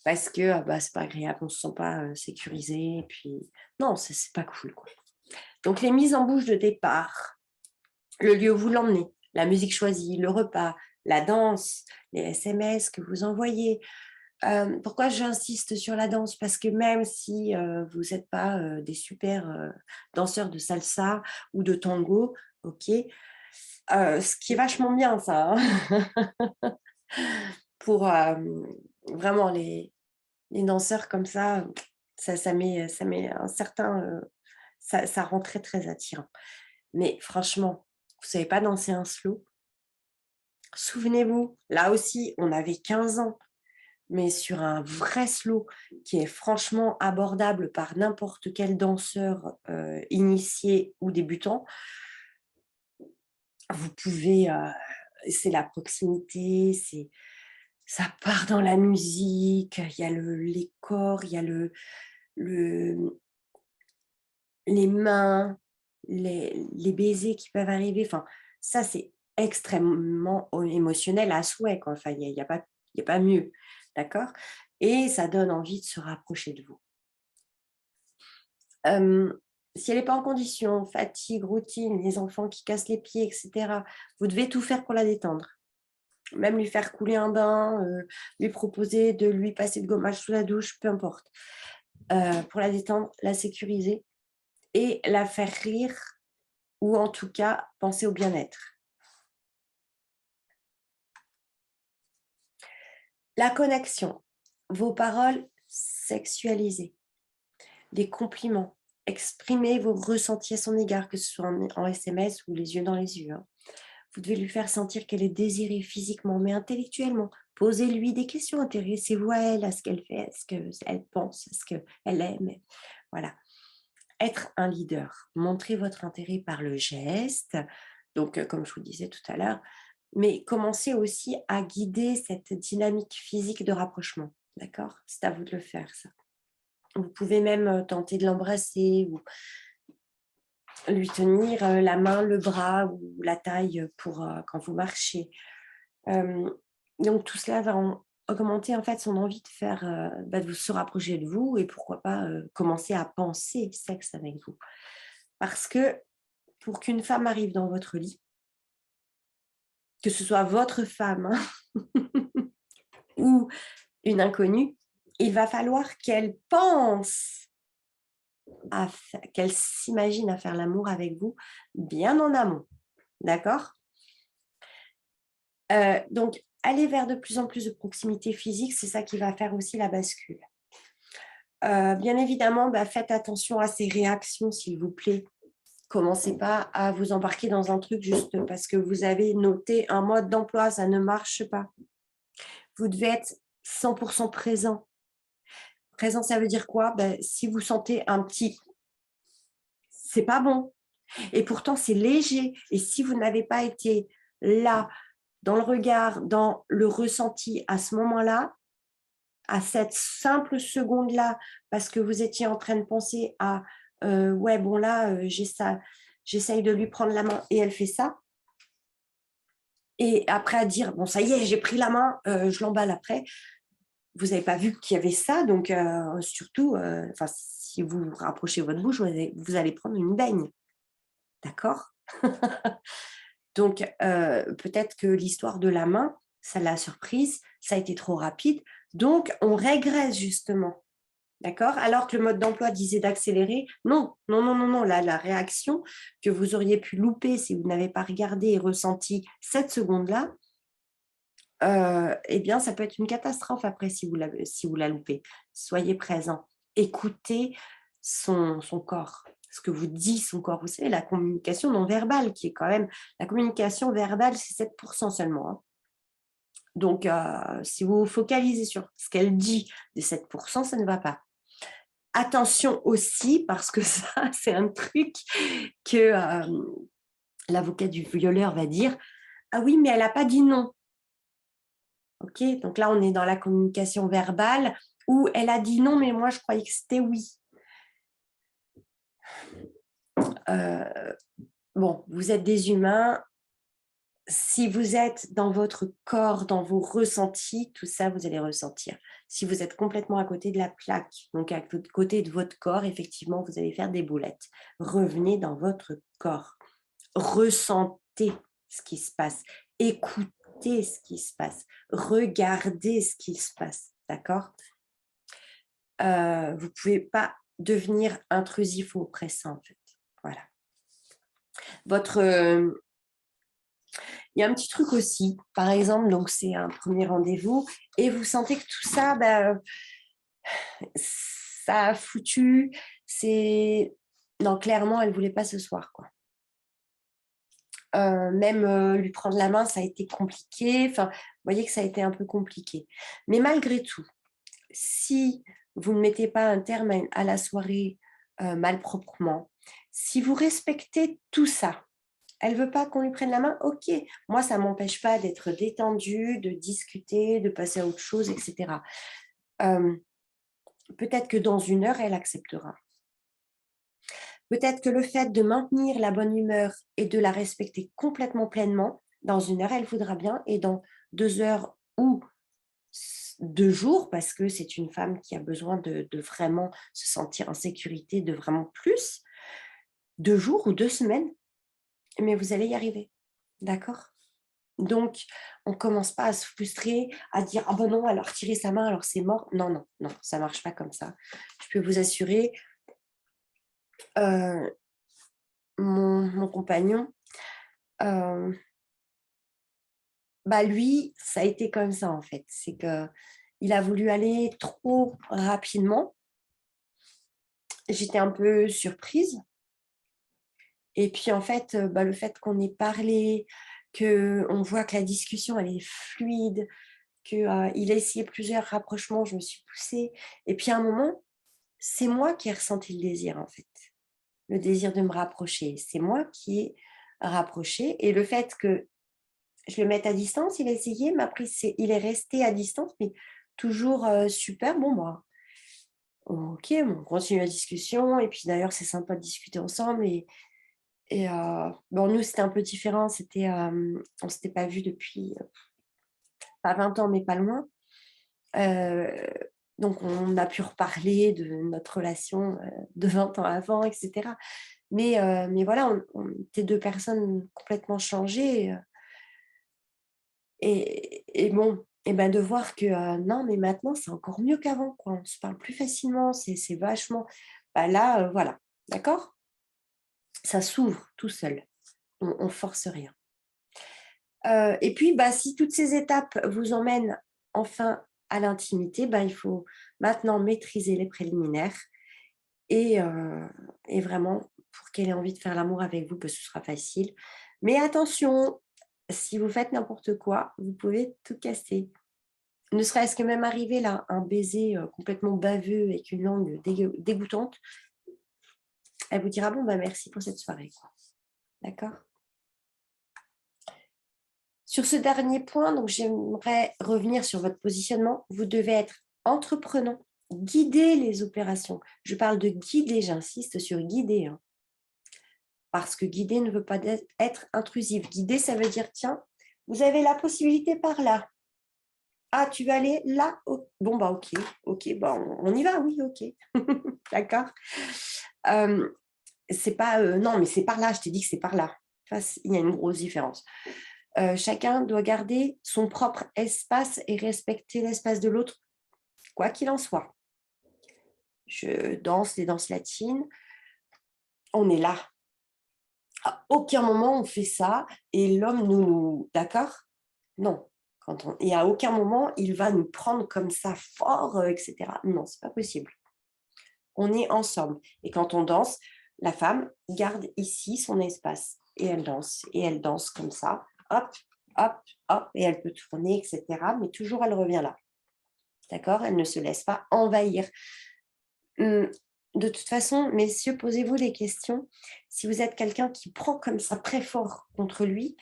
Parce que bah, c'est pas agréable, on se sent pas sécurisé. Et puis, non, c'est pas cool, quoi. Donc, les mises en bouche de départ, le lieu où vous l'emmenez, la musique choisie, le repas, la danse, les SMS que vous envoyez. Pourquoi j'insiste sur la danse? Parce que même si vous n'êtes pas des super danseurs de salsa ou de tango, ok, ce qui est vachement bien, ça, hein, pour vraiment les danseurs comme ça met un certain... ça rend très, très attirant. Mais franchement, vous ne savez pas danser un slow? Souvenez-vous, là aussi, on avait 15 ans, mais sur un vrai slow qui est franchement abordable par n'importe quel danseur initié ou débutant, vous pouvez... c'est la proximité, ça part dans la musique, il y a les corps, il y a le, les mains, les baisers qui peuvent arriver. Enfin, ça, c'est extrêmement émotionnel à souhait, quoi. Enfin, il y a pas mieux, d'accord? Et ça donne envie de se rapprocher de vous. Si elle n'est pas en condition, fatigue, routine, les enfants qui cassent les pieds, etc., vous devez tout faire pour la détendre. Même lui faire couler un bain, lui proposer de lui passer le gommage sous la douche, peu importe. Pour la détendre, la sécuriser et la faire rire ou en tout cas penser au bien-être. La connexion, vos paroles sexualisées, des compliments, exprimez vos ressentis à son égard, que ce soit en SMS ou les yeux dans les yeux. Hein. Vous devez lui faire sentir qu'elle est désirée physiquement, mais intellectuellement. Posez-lui des questions, intéressez-vous à elle, à ce qu'elle fait, à ce qu'elle pense, à ce qu'elle aime. Voilà. être un leader, montrer votre intérêt par le geste, donc comme je vous disais tout à l'heure, mais commencez aussi à guider cette dynamique physique de rapprochement, d'accord? C'est à vous de le faire ça. Vous pouvez même, tenter de l'embrasser ou lui tenir, la main, le bras ou la taille, pour, quand vous marchez. Hem, donc tout cela va augmenter en fait son envie de faire, de se rapprocher de vous et pourquoi pas, commencer à penser sexe avec vous. Parce que pour qu'une femme arrive dans votre lit, que ce soit votre femme, hein, ou une inconnue, il va falloir qu'elle pense qu'elle s'imagine à faire l'amour avec vous bien en amont, d'accord? Donc aller vers de plus en plus de proximité physique, c'est ça qui va faire aussi la bascule. Bien évidemment, faites attention à ces réactions, s'il vous plaît. Commencez pas à vous embarquer dans un truc juste parce que vous avez noté un mode d'emploi, ça ne marche pas. Vous devez être 100 présent. Présent, ça veut dire quoi? Si vous sentez un petit c'est pas bon et pourtant c'est léger et si vous n'avez pas été là, dans le regard, dans le ressenti à ce moment-là, à cette simple seconde-là, parce que vous étiez en train de penser à, «Ouais, bon là, j'ai ça, j'essaye de lui prendre la main et elle fait ça» et après à dire: «Bon ça y est, j'ai pris la main, je l'emballe après». Vous n'avez pas vu qu'il y avait ça donc surtout, enfin si vous rapprochez votre bouche, vous allez prendre une baigne, d'accord? Donc peut-être que l'histoire de la main, ça l'a surprise, ça a été trop rapide, donc on régresse justement. D'accord? Alors que le mode d'emploi disait d'accélérer, non, non, non, non, non, là, la réaction que vous auriez pu louper si vous n'avez pas regardé et ressenti cette seconde-là, eh bien, ça peut être une catastrophe après si vous la loupez. Soyez présent. Écoutez son corps, ce que vous dit son corps. Vous savez, la communication non verbale qui est quand même la communication verbale, c'est 7 seulement, hein. Donc si vous vous focalisez sur ce qu'elle dit des 7 ça ne va pas. Attention aussi, parce que ça, c'est un truc que l'avocat du violeur va dire: «Ah oui, mais elle n'a pas dit non». OK? Donc là, on est dans la communication verbale où elle a dit non, mais moi, je croyais que c'était oui. Heu, bon, vous êtes des humains. Si vous êtes dans votre corps, dans vos ressentis, tout ça, vous allez ressentir. Si vous êtes complètement à côté de la plaque, donc à côté de votre corps, effectivement, vous allez faire des boulettes. Revenez dans votre corps. Ressentez ce qui se passe, écoutez ce qui se passe, regardez ce qui se passe, d'accord? Vous ne pouvez pas devenir intrusif ou oppressant, en fait. Voilà. Votre, il y a un petit truc aussi, par exemple, donc c'est un premier rendez-vous et vous sentez que tout ça, ça a foutu, c'est non, clairement, elle ne voulait pas ce soir, quoi. Même, lui prendre la main, ça a été compliqué. Enfin, vous voyez que ça a été un peu compliqué. Mais malgré tout, si vous ne mettez pas un terme à la soirée, malproprement, si vous respectez tout ça, elle veut pas qu'on lui prenne la main, OK. Moi, ça m'empêche pas d'être détendue, de discuter, de passer à autre chose et cetera. Hem, peut-être que dans 1 heure, elle acceptera. Peut-être que le fait de maintenir la bonne humeur et de la respecter complètement pleinement, dans 1 heure, elle voudra bien et dans 2 heures ou 2 jours, parce que c'est une femme qui a besoin de vraiment se sentir en sécurité, de vraiment plus, 2 jours ou 2 semaines, mais vous allez y arriver, d'accord? Donc on commence pas à se frustrer, à dire: «Ah ben non, elle a retiré sa main, alors c'est mort». Non, non, non, ça marche pas comme ça. Je peux vous assurer, heu, mon compagnon, heu lui, ça a été comme ça en fait. C'est qu'il a voulu aller trop rapidement. J'étais un peu surprise et puis en fait, le fait qu'on ait parlé, qu'on voit que la discussion elle est fluide, qu'il a essayé plusieurs rapprochements, je me suis poussée et puis à un moment, c'est moi qui ai ressenti le désir en fait. le désir de me rapprocher. C'est moi qui ai rapproché et le fait que je le mette à distance, il a essayé, mais après il est resté à distance, mais toujours, super. Bon, moi, OK, bon, on continue la discussion et puis d'ailleurs, c'est sympa de discuter ensemble et bon, nous, c'était un peu différent, on s'était pas vus depuis, pas 20 ans, mais pas loin. Heu, donc on a pu reparler de notre relation, de 20 ans avant et cetera. Mais voilà, on était 2 personnes complètement changées, et bon, et ben, de voir que, non, mais maintenant, c'est encore mieux qu'avant, quoi. On se parle plus facilement, c'est vachement bah, là, voilà, d'accord? Ça s'ouvre tout seul. On force rien. Et puis, bah, si toutes ces étapes vous emmènent enfin à l'intimité, bah, il faut maintenant maîtriser les préliminaires et heu et vraiment pour qu'elle ait envie de faire l'amour avec vous, bah, ce sera facile. Mais attention, si vous faites n'importe quoi, vous pouvez tout casser. Ne serait-ce que même arriver là, un baiser, complètement baveux avec une langue dégoûtante, elle vous dira: «Bon, bah, merci pour cette soirée», quoi. D'accord? Sur ce dernier point, donc j'aimerais revenir sur votre positionnement. Vous devez être entreprenant, guider les opérations. Je parle de guider, j'insiste sur guider, hein, parce que guider ne veut pas être intrusif. Guider, ça veut dire: «Tiens, vous avez la possibilité par là. Ah, tu veux aller là? Bon, bah, OK, OK, bah, on y va, oui, OK». D'accord? Hem, c'est pas, «Non, mais c'est par là, je t'ai dit que c'est par là». Tu vois? Il y a une grosse différence. Chacun doit garder son propre espace et respecter l'espace de l'autre, quoi qu'il en soit. Je danse les danses latines, on est là. À aucun moment on fait ça et l'homme nous d'accord? Non. Et à aucun moment il va nous prendre comme ça fort, et cetera. Non, c'est pas possible. On est ensemble et quand on danse, la femme garde ici son espace et elle danse comme ça, hop, hop, hop et elle peut tourner et cetera, mais toujours elle revient là. D'accord? Elle ne se laisse pas envahir. Mmh, de toute façon, messieurs, posez-vous des questions. Si vous êtes quelqu'un qui prend comme ça très fort contre lui,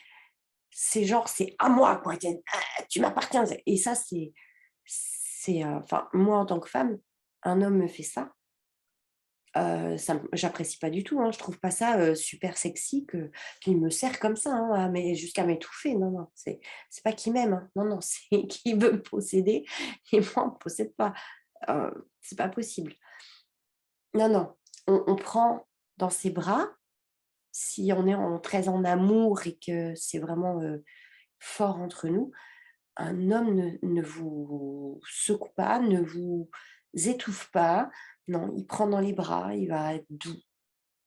c'est genre: «C'est à moi quoi, tu m'appartiens» et ça enfin moi en tant que femme, un homme me fait ça, ça me j'apprécie pas du tout, hein. Je trouve pas ça, super sexy qu'il me serre comme ça, hein, mais jusqu'à m'étouffer. Non, non, c'est pas qu'il m'aime, hein. Non, non, c'est qu'il veut me posséder et moi on me possède pas. C'est pas possible. Non, non, on prend dans ses bras, si on est très en amour et que c'est vraiment, fort entre nous, un homme ne vous secoue pas, ne vous étouffe pas. Non, il prend dans les bras, il va être doux,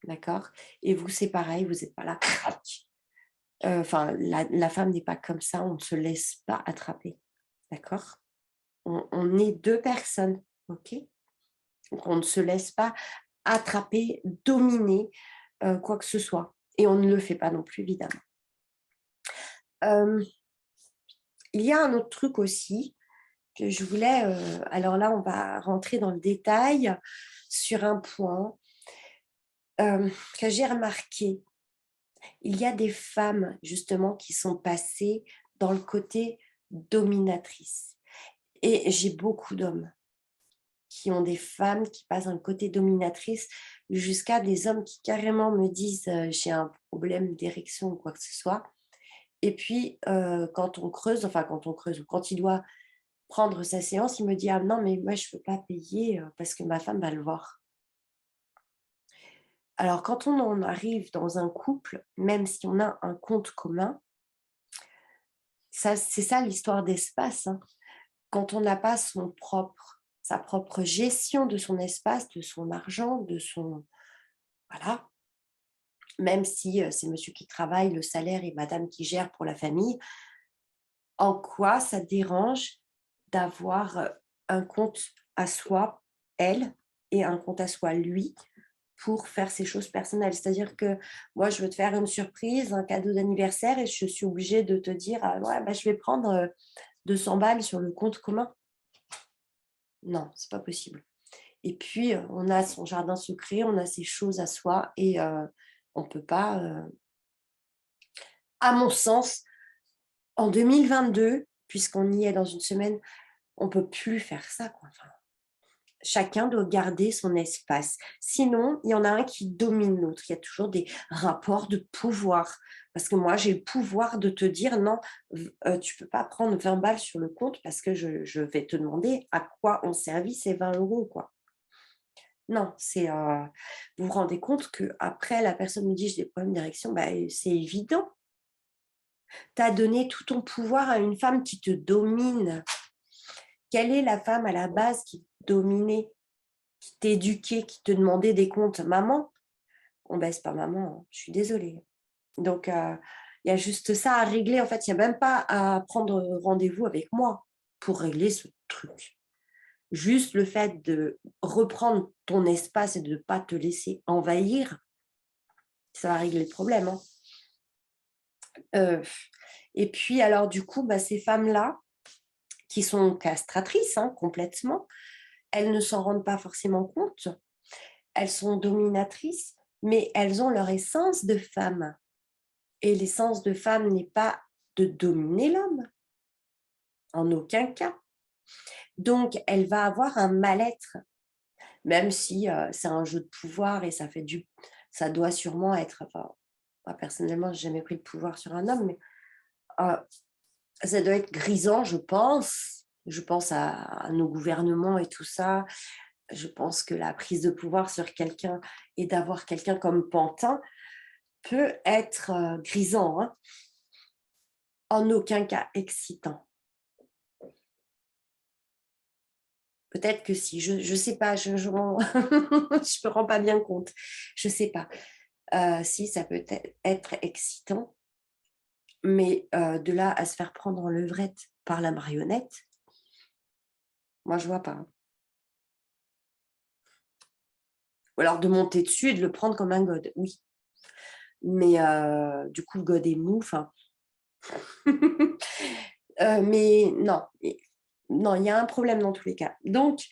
d'accord? Et vous, c'est pareil, vous êtes pas là, crac. Enfin, la femme n'est pas comme ça, on ne se laisse pas attraper, d'accord? On est 2 personnes, OK? Donc on ne se laisse pas attraper, dominer, quoi que ce soit et on ne le fait pas non plus évidemment. Hem, il y a un autre truc aussi que je voulais, alors là on va rentrer dans le détail sur un point, que j'ai remarqué. Il y a des femmes justement qui sont passées dans le côté dominatrice et j'ai beaucoup d'hommes qui ont des femmes qui passent dans le côté dominatrice, jusqu'à des hommes qui carrément me disent, «J'ai un problème d'érection» ou quoi que ce soit et puis, quand on creuse ou quand il doit prendre sa séance, il me dit: «Ah non, mais moi je peux pas payer, parce que ma femme va le voir». Alors quand on en arrive dans un couple, même si on a un compte commun, ça c'est ça l'histoire d'espace, hein. Quand on n'a pas sa propre gestion de son espace, de son argent, de son voilà, même si, c'est monsieur qui travaille, le salaire et madame qui gère pour la famille, en quoi ça dérange d'avoir, un compte à soi, elle, et un compte à soi, lui, pour faire ses choses personnelles? C'est-à-dire que moi, je veux te faire une surprise, un cadeau d'anniversaire et je suis obligée de te dire: «Ah ouais, bah, je vais prendre, 200 balles sur le compte commun». Non, c'est pas possible Et puis, on a son jardin secret, on a ses choses à soi et on ne peut pas, à mon sens, en 2022, puisqu'on y est dans une semaine, on ne peut plus faire ça, quoi. Enfin, chacun doit garder son espace. Sinon, il y en a un qui domine l'autre. Il y a toujours des rapports de pouvoir. Parce que moi, j'ai le pouvoir de te dire non, tu ne peux pas prendre 20 balles sur le compte parce que je vais te demander à quoi ont servi ces 20 euros, quoi. Non, vous vous rendez compte qu'après, la personne me dit j'ai des problèmes d'érection, bah, c'est évident. Tu as donné tout ton pouvoir à une femme qui te domine. Quelle est la femme à la base qui te dominait, qui t'éduquait, qui te demandait des comptes? Maman? On baisse pas maman, hein, je suis désolée. Donc, il y a juste ça à régler. En fait, il y a même pas à prendre rendez-vous avec moi pour régler ce truc. Juste le fait de reprendre ton espace et de ne pas te laisser envahir, ça va régler le problème, hein. Heu et puis alors du coup, bah, ces femmes-là, qui sont castratrices, hein, complètement, elles ne s'en rendent pas forcément compte. Elles sont dominatrices, mais elles ont leur essence de femme et l'essence de femme n'est pas de dominer l'homme, en aucun cas. Donc elle va avoir un mal-être, même si, c'est un jeu de pouvoir et ça doit sûrement être enfin, moi personnellement, j'ai jamais pris le pouvoir sur un homme, mais, heu, ça doit être grisant, je pense. Je pense à nos gouvernements et tout ça. Je pense que la prise de pouvoir sur quelqu'un et d'avoir quelqu'un comme pantin peut être, grisant, hein. En aucun cas excitant. Peut-être que si, je sais pas, je je me rends pas bien compte. Je sais pas. Si ça peut être excitant, mais de là à se faire prendre en levrette par la marionnette, moi je vois pas, hein. Ou alors de monter dessus et de le prendre comme un god, oui. Mais du coup le god est mou, enfin mais non, non, il y a un problème dans tous les cas. Donc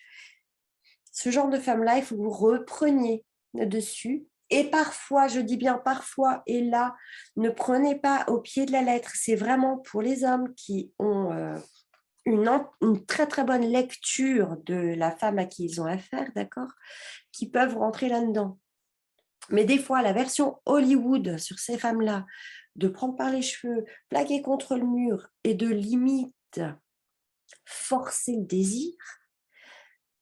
ce genre de femme-là, il faut que vous repreniez dessus et parfois, je dis bien parfois et là, ne prenez pas au pied de la lettre. C'est vraiment pour les hommes qui ont, une très, très bonne lecture de la femme à qui ils ont affaire, d'accord? Qui peuvent rentrer là-dedans. Mais des fois, la version Hollywood sur ces femmes-là, de prendre par les cheveux, plaquer contre le mur et de limite forcer le désir,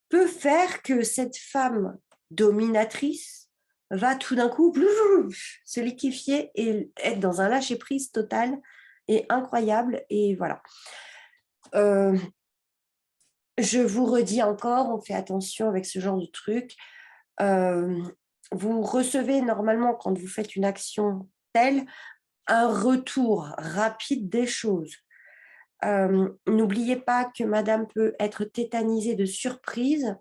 peut faire que cette femme dominatrice va tout d'un coup se liquéfier et être dans un lâcher-prise total et incroyable et voilà. Heu, je vous redis encore, on fait attention avec ce genre de truc. Hem, vous recevez normalement quand vous faites une action telle, un retour rapide des choses. N'oubliez pas que madame peut être tétanisée de surprise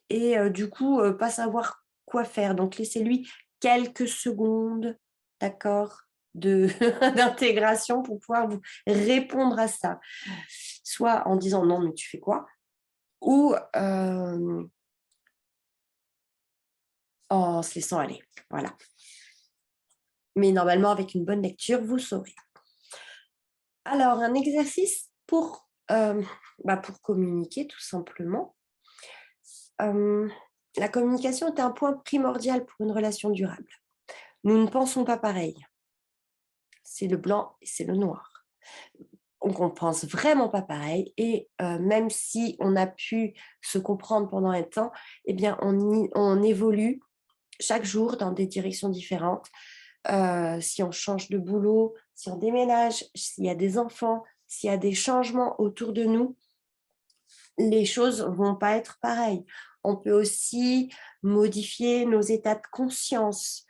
et du coup, pas savoir quoi faire. Donc laissez-lui quelques secondes, d'accord, de d'intégration pour pouvoir vous répondre à ça. Soit en disant: «Non, mais tu fais quoi?» ou en se laissant aller, voilà. Mais normalement avec une bonne lecture, vous saurez. Alors un exercice pour communiquer tout simplement. Hem, la communication est un point primordial pour une relation durable. Nous ne pensons pas pareil. C'est le blanc et c'est le noir. Donc on pense vraiment pas pareil et même si on a pu se comprendre pendant un temps, eh bien on évolue chaque jour dans des directions différentes. Si on change de boulot, si on déménage, s'il y a des enfants, s'il y a des changements autour de nous, les choses vont pas être pareilles. On peut aussi modifier nos états de conscience,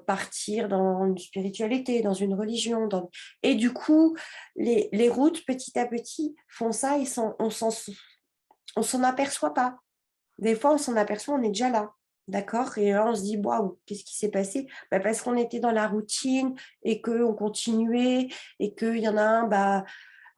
partir dans une spiritualité, dans une religion, et du coup, les routes, petit à petit, font ça et on s'en aperçoit pas. Des fois, on s'en aperçoit, on est déjà là, d'accord? Et là, on se dit: «Waouh, qu'est-ce qui s'est passé?» Bah, parce qu'on était dans la routine et qu'on continuait et qu'il y en a un, bah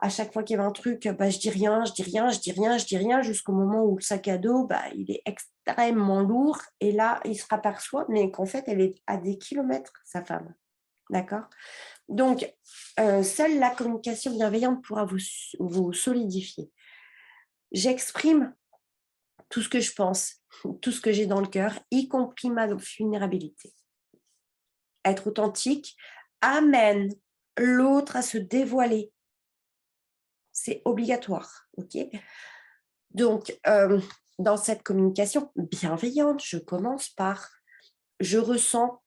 à chaque fois qu'il y avait un truc, je dis rien, je dis rien, je dis rien, je dis rien, jusqu'au moment où le sac à dos, il est extrêmement lourd. Et là, il se aperçoit, mais qu'en fait, elle est à des kilomètres, sa femme. D'accord? Donc, seule la communication bienveillante pourra vous solidifier. J'exprime tout ce que je pense, tout ce que j'ai dans le cœur, y compris ma vulnérabilité. Être authentique amène l'autre à se dévoiler. C'est obligatoire, ok? Donc, dans cette communication bienveillante, je commence par « je ressens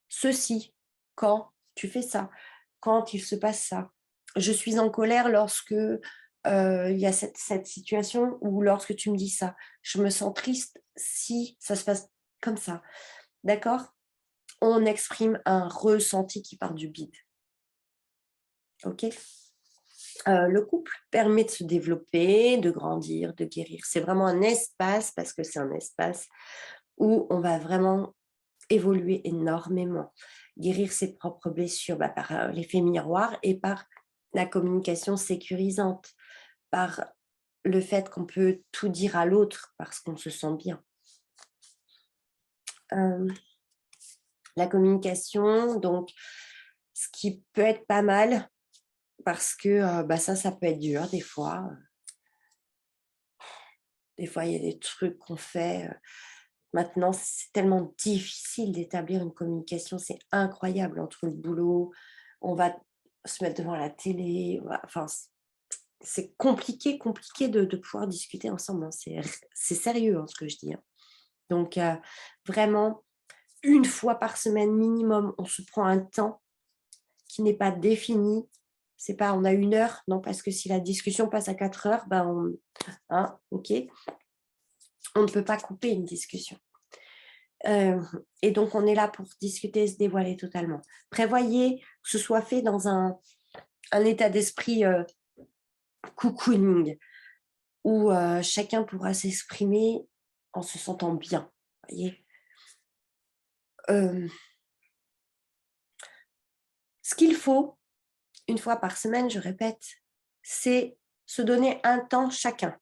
ceci quand tu fais ça, quand il se passe ça. Je suis en colère lorsque il y a cette situation ou lorsque tu me dis ça. Je me sens triste si ça se passe comme ça. » D'accord? On exprime un ressenti qui part du bide. Ok? Le couple permet de se développer, de grandir, de guérir. C'est vraiment un espace, parce que c'est un espace où on va vraiment évoluer énormément. Guérir ses propres blessures par l'effet miroir et par la communication sécurisante, par le fait qu'on peut tout dire à l'autre parce qu'on se sent bien. La communication, donc, ce qui peut être pas mal, parce que ça peut être dur des fois. Des fois, il y a des trucs qu'on fait. Maintenant, c'est tellement difficile d'établir une communication. C'est incroyable entre le boulot. On va se mettre devant la télé. Enfin, c'est compliqué de pouvoir discuter ensemble. Hein. C'est sérieux ce que je dis. Hein. Donc, vraiment, une fois par semaine minimum, on se prend un temps qui n'est pas défini. C'est pas on a 1 heure, non, parce que si la discussion passe à 4 heures, ok. On ne peut pas couper une discussion. Et donc, on est là pour discuter et se dévoiler totalement. Prévoyez que ce soit fait dans un état d'esprit cocooning, où chacun pourra s'exprimer en se sentant bien. Voyez, ce qu'il faut, une fois par semaine, je répète, c'est se donner un temps chacun.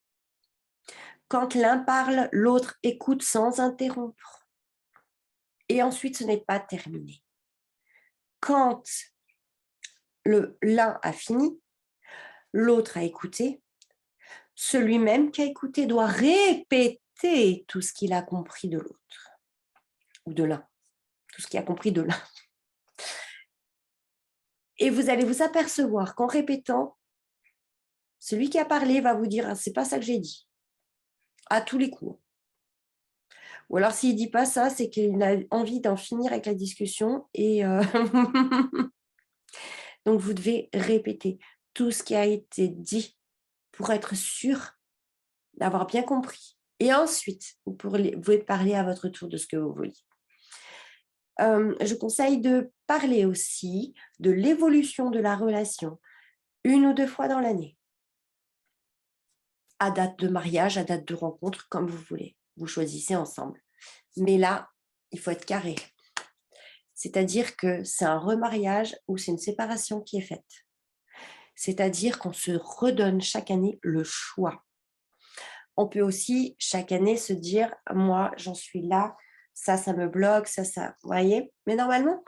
Quand l'un parle, l'autre écoute sans interrompre. Et ensuite, ce n'est pas terminé. Quand l'un a fini, l'autre a écouté, celui-même qui a écouté doit répéter tout ce qu'il a compris de l'autre, ou de l'un, tout ce qu'il a compris de l'un. Et vous allez vous apercevoir qu'en répétant, celui qui a parlé va vous dire « Ah, c'est pas ça que j'ai dit », à tous les coups. Ou alors, s'il ne dit pas ça, c'est qu'il a envie d'en finir avec la discussion. Et donc, vous devez répéter tout ce qui a été dit pour être sûr d'avoir bien compris. Et ensuite, vous pouvez parler à votre tour de ce que vous voulez. Je conseille de parler aussi de l'évolution de la relation 1 ou 2 fois dans l'année. À date de mariage, à date de rencontre, comme vous voulez. Vous choisissez ensemble. Mais là, il faut être carré. C'est-à-dire que c'est un remariage ou c'est une séparation qui est faite. C'est-à-dire qu'on se redonne chaque année le choix. On peut aussi chaque année se dire « moi, j'en suis là, ça me bloque, ça. » Vous voyez? Mais normalement,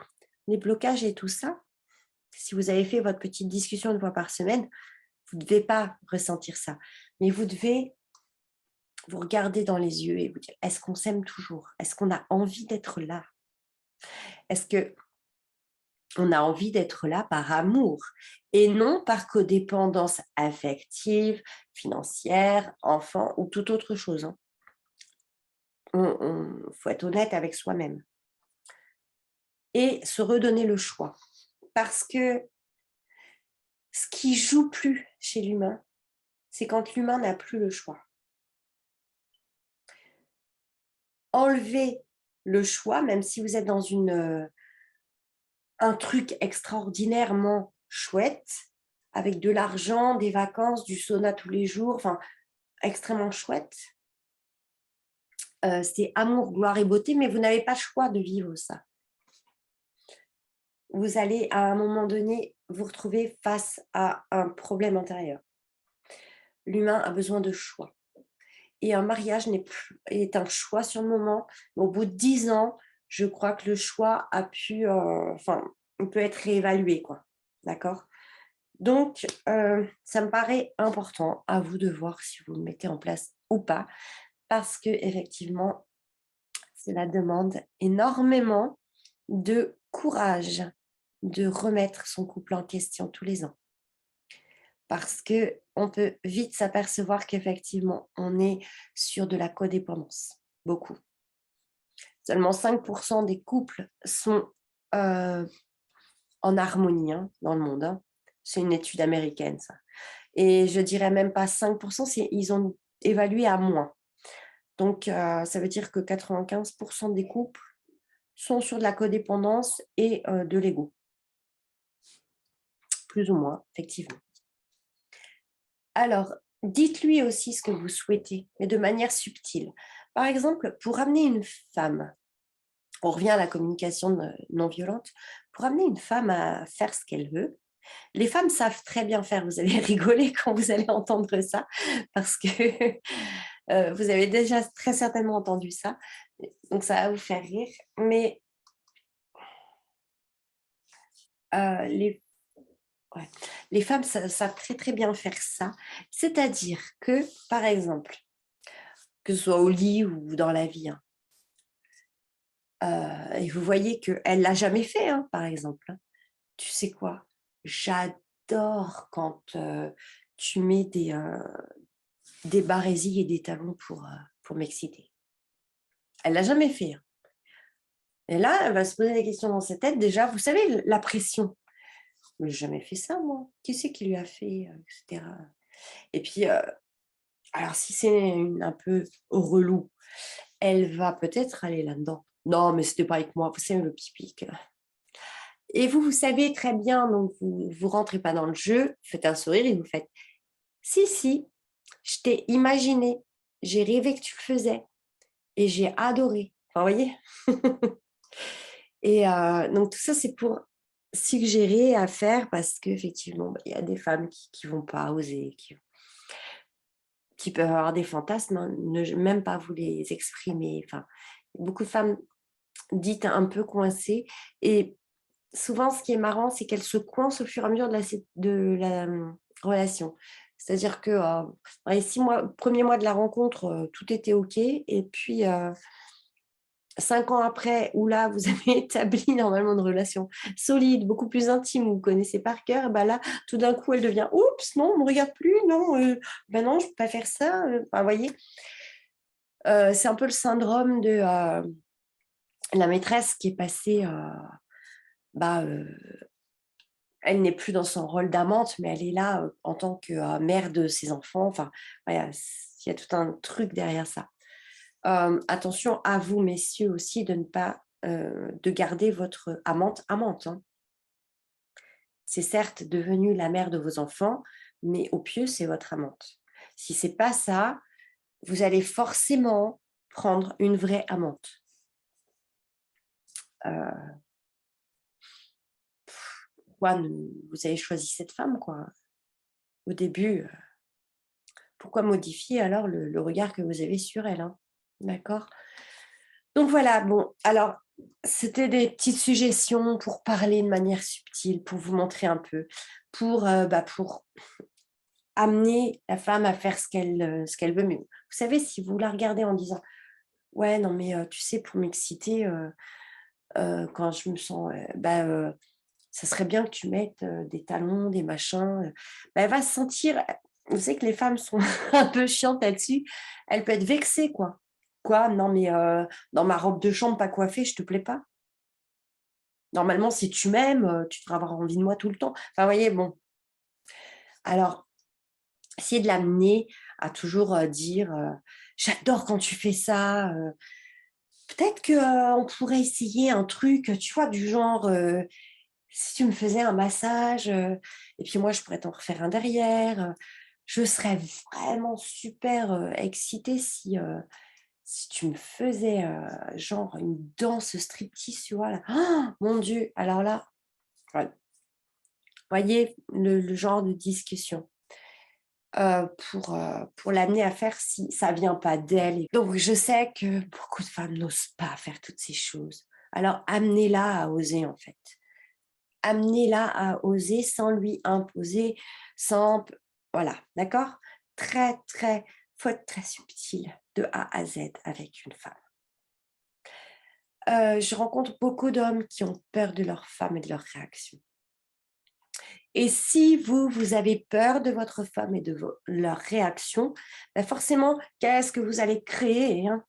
les blocages et tout ça, si vous avez fait votre petite discussion 1 fois par semaine, vous ne devez pas ressentir ça. Mais vous devez vous regarder dans les yeux et vous dire « est-ce qu'on s'aime toujours? Est-ce qu'on a envie d'être là? Est-ce qu'on a envie d'être là par amour et non par codépendance affective, financière, enfant ou toute autre chose. » Hein. Faut être honnête avec soi-même et se redonner le choix. Parce que ce qui joue plus chez l'humain, c'est quand l'humain n'a plus le choix. Enlever le choix, même si vous êtes dans un truc extraordinairement chouette, avec de l'argent, des vacances, du sauna tous les jours, enfin, extrêmement chouette. C'est amour, gloire et beauté, mais vous n'avez pas le choix de vivre ça. Vous allez à un moment donné vous retrouvez face à un problème intérieur. L'humain a besoin de choix et un mariage est un choix sur le moment, mais au bout de 10 ans, je crois que le choix a pu, enfin, on peut être réévalué, quoi. D'accord? Donc, ça me paraît important, à vous de voir si vous le mettez en place ou pas, parce qu'effectivement, cela demande énormément de courage de remettre son couple en question tous les ans. Parce qu'on peut vite s'apercevoir qu'effectivement, on est sur de la codépendance, beaucoup. Seulement 5% des couples sont en harmonie, hein, dans le monde, hein. C'est une étude américaine, ça. Et je dirais même pas 5%, ils ont évalué à moins. Donc, ça veut dire que 95% des couples sont sur de la codépendance et de l'ego, plus ou moins, effectivement. Alors, dites-lui aussi ce que vous souhaitez, mais de manière subtile. Par exemple, pour amener une femme, on revient à la communication non violente, pour amener une femme à faire ce qu'elle veut, les femmes savent très bien faire, vous allez rigoler quand vous allez entendre ça, parce que vous avez déjà très certainement entendu ça, donc ça va vous faire rire, mais les, ouais, les femmes savent très très bien faire ça, c'est-à-dire que, par exemple, que ce soit au lit ou dans la vie, hein, et vous voyez qu'elle l'a jamais fait, hein, par exemple, hein. Tu sais quoi? J'adore quand, tu mets des barésilles et des talons pour m'exciter. Elle l'a jamais fait, hein. Et là, elle va se poser des questions dans sa tête déjà, vous savez la pression. «Mais j'ai jamais fait ça moi, qui c'est qui lui a fait?» Et cetera. Et puis, alors si c'est une un peu relou, elle va peut-être aller là-dedans. «Non, mais c'était pas avec moi», vous savez le pipi. Et vous, vous savez très bien, donc vous rentrez pas dans le jeu, faites un sourire et vous faites: «Si, si, je t'ai imaginé, j'ai rêvé que tu le faisais et j'ai adoré». Enfin, vous voyez? Et donc tout ça, c'est pour suggérer à faire parce qu'effectivement, il y a des femmes qui vont pas oser, qui peuvent avoir des fantasmes, hein, ne même pas vous les exprimer. Enfin, beaucoup de femmes dites un peu coincées et souvent, ce qui est marrant, c'est qu'elles se coincent au fur et à mesure de la relation. C'est-à-dire que, dans les 6 mois 1 mois de la rencontre, tout était OK et puis, 5 ans après, où là, vous avez établi normalement une relation solide, beaucoup plus intime, vous vous connaissez par cœur, bah là, tout d'un coup, elle devient: «Oups, non, on me regarde plus, non, bah non, je peux pas faire ça», enfin, vous voyez? C'est un peu le syndrome de, la maîtresse qui est passée, bah, elle n'est plus dans son rôle d'amante, mais elle est là, en tant que, mère de ses enfants. Enfin, voilà, il y a tout un truc derrière ça. Attention à vous, messieurs, aussi, de ne pas, de garder votre amante, amante, hein. C'est certes devenu la mère de vos enfants, mais au pieu, c'est votre amante. Si c'est pas ça, vous allez forcément prendre une vraie amante. Heu, Pourquoi vous avez choisi cette femme, quoi? Au début, pourquoi modifier alors le regard que vous avez sur elle, hein? D'accord? Donc voilà, bon, alors c'était des petites suggestions pour parler de manière subtile, pour vous montrer un peu, pour amener la femme à faire ce qu'elle veut. Mais vous savez, si vous la regardez en disant: «Ouais, non mais tu sais, pour m'exciter, quand je me sens, ça serait bien que tu mettes, des talons, des machins», elle va se sentir, vous savez que les femmes sont un peu chiantes là-dessus, elle peut être vexée, quoi. «Quoi? Non mais dans ma robe de chambre pas coiffée, je te plais pas? Normalement, si tu m'aimes, tu devrais avoir envie de moi tout le temps». Enfin, vous voyez, bon. Alors, essayez de l'amener à toujours, dire, «J'adore quand tu fais ça», peut-être que, on pourrait essayer un truc, tu vois, du genre, si tu me faisais un massage, et puis moi je pourrais t'en refaire un derrière, je serais vraiment super, excitée si tu me faisais, genre une danse striptease, tu vois là. Ah, mon Dieu! Alors là, ouais, Voyez le genre de discussion pour l'amener à faire si ça vient pas d'elle. Donc je sais que beaucoup de femmes n'osent pas faire toutes ces choses. Alors amenez-la à oser en fait. Amenez-la à oser sans lui imposer, sans voilà, d'accord? Très, très faut être très subtil de A à Z avec une femme. Je rencontre beaucoup d'hommes qui ont peur de leur femme et de leur réaction. Et si vous, vous avez peur de votre femme et de leur réaction, bah forcément, qu'est-ce que vous allez créer, hein?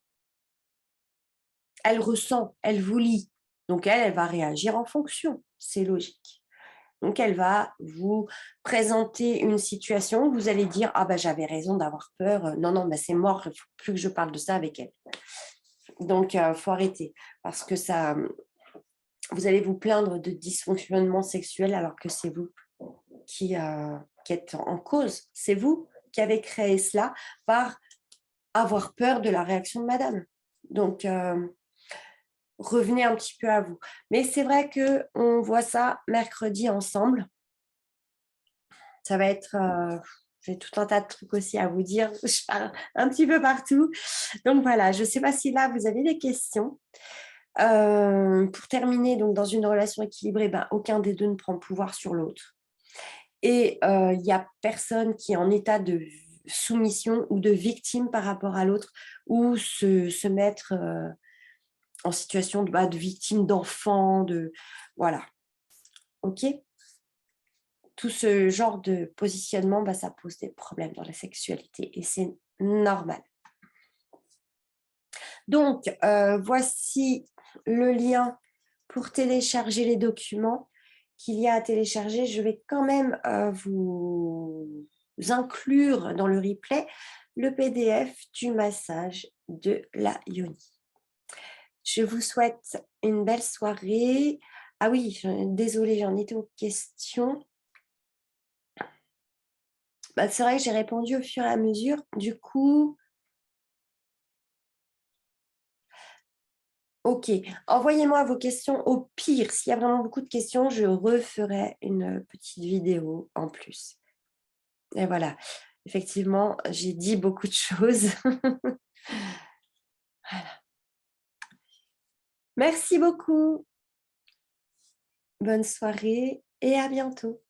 Elle ressent, elle vous lit. Donc elle va réagir en fonction, c'est logique. Donc elle va vous présenter une situation où vous allez dire: «Ah bah, j'avais raison d'avoir peur, non, non, bah, c'est mort, il ne faut plus que je parle de ça avec elle». Donc faut arrêter parce que ça, vous allez vous plaindre de dysfonctionnement sexuel alors que c'est vous qui êtes en cause. C'est vous qui avez créé cela par avoir peur de la réaction de madame. Donc, revenez un petit peu à vous. Mais c'est vrai qu'on voit ça mercredi ensemble. Ça va être, j'ai tout un tas de trucs aussi à vous dire. Je pars un petit peu partout. Donc voilà, je ne sais pas si là, vous avez des questions. Pour terminer, donc dans une relation équilibrée, ben, aucun des deux ne prend le pouvoir sur l'autre. Et il n'y a personne qui est en état de soumission ou de victime par rapport à l'autre ou se mettre en situation de victime d'enfant, voilà, ok. Tout ce genre de positionnement, ça pose des problèmes dans la sexualité et c'est normal. Donc, voici le lien pour télécharger les documents qu'il y a à télécharger. Je vais quand même vous inclure dans le replay le PDF du massage de la yoni. Je vous souhaite une belle soirée. Ah oui, désolée, j'en étais aux questions. C'est vrai que j'ai répondu au fur et à mesure. Du coup, ok, envoyez-moi vos questions. Au pire, s'il y a vraiment beaucoup de questions, je referai une petite vidéo en plus. Et voilà, effectivement, j'ai dit beaucoup de choses. Voilà. Merci beaucoup. Bonne soirée et à bientôt.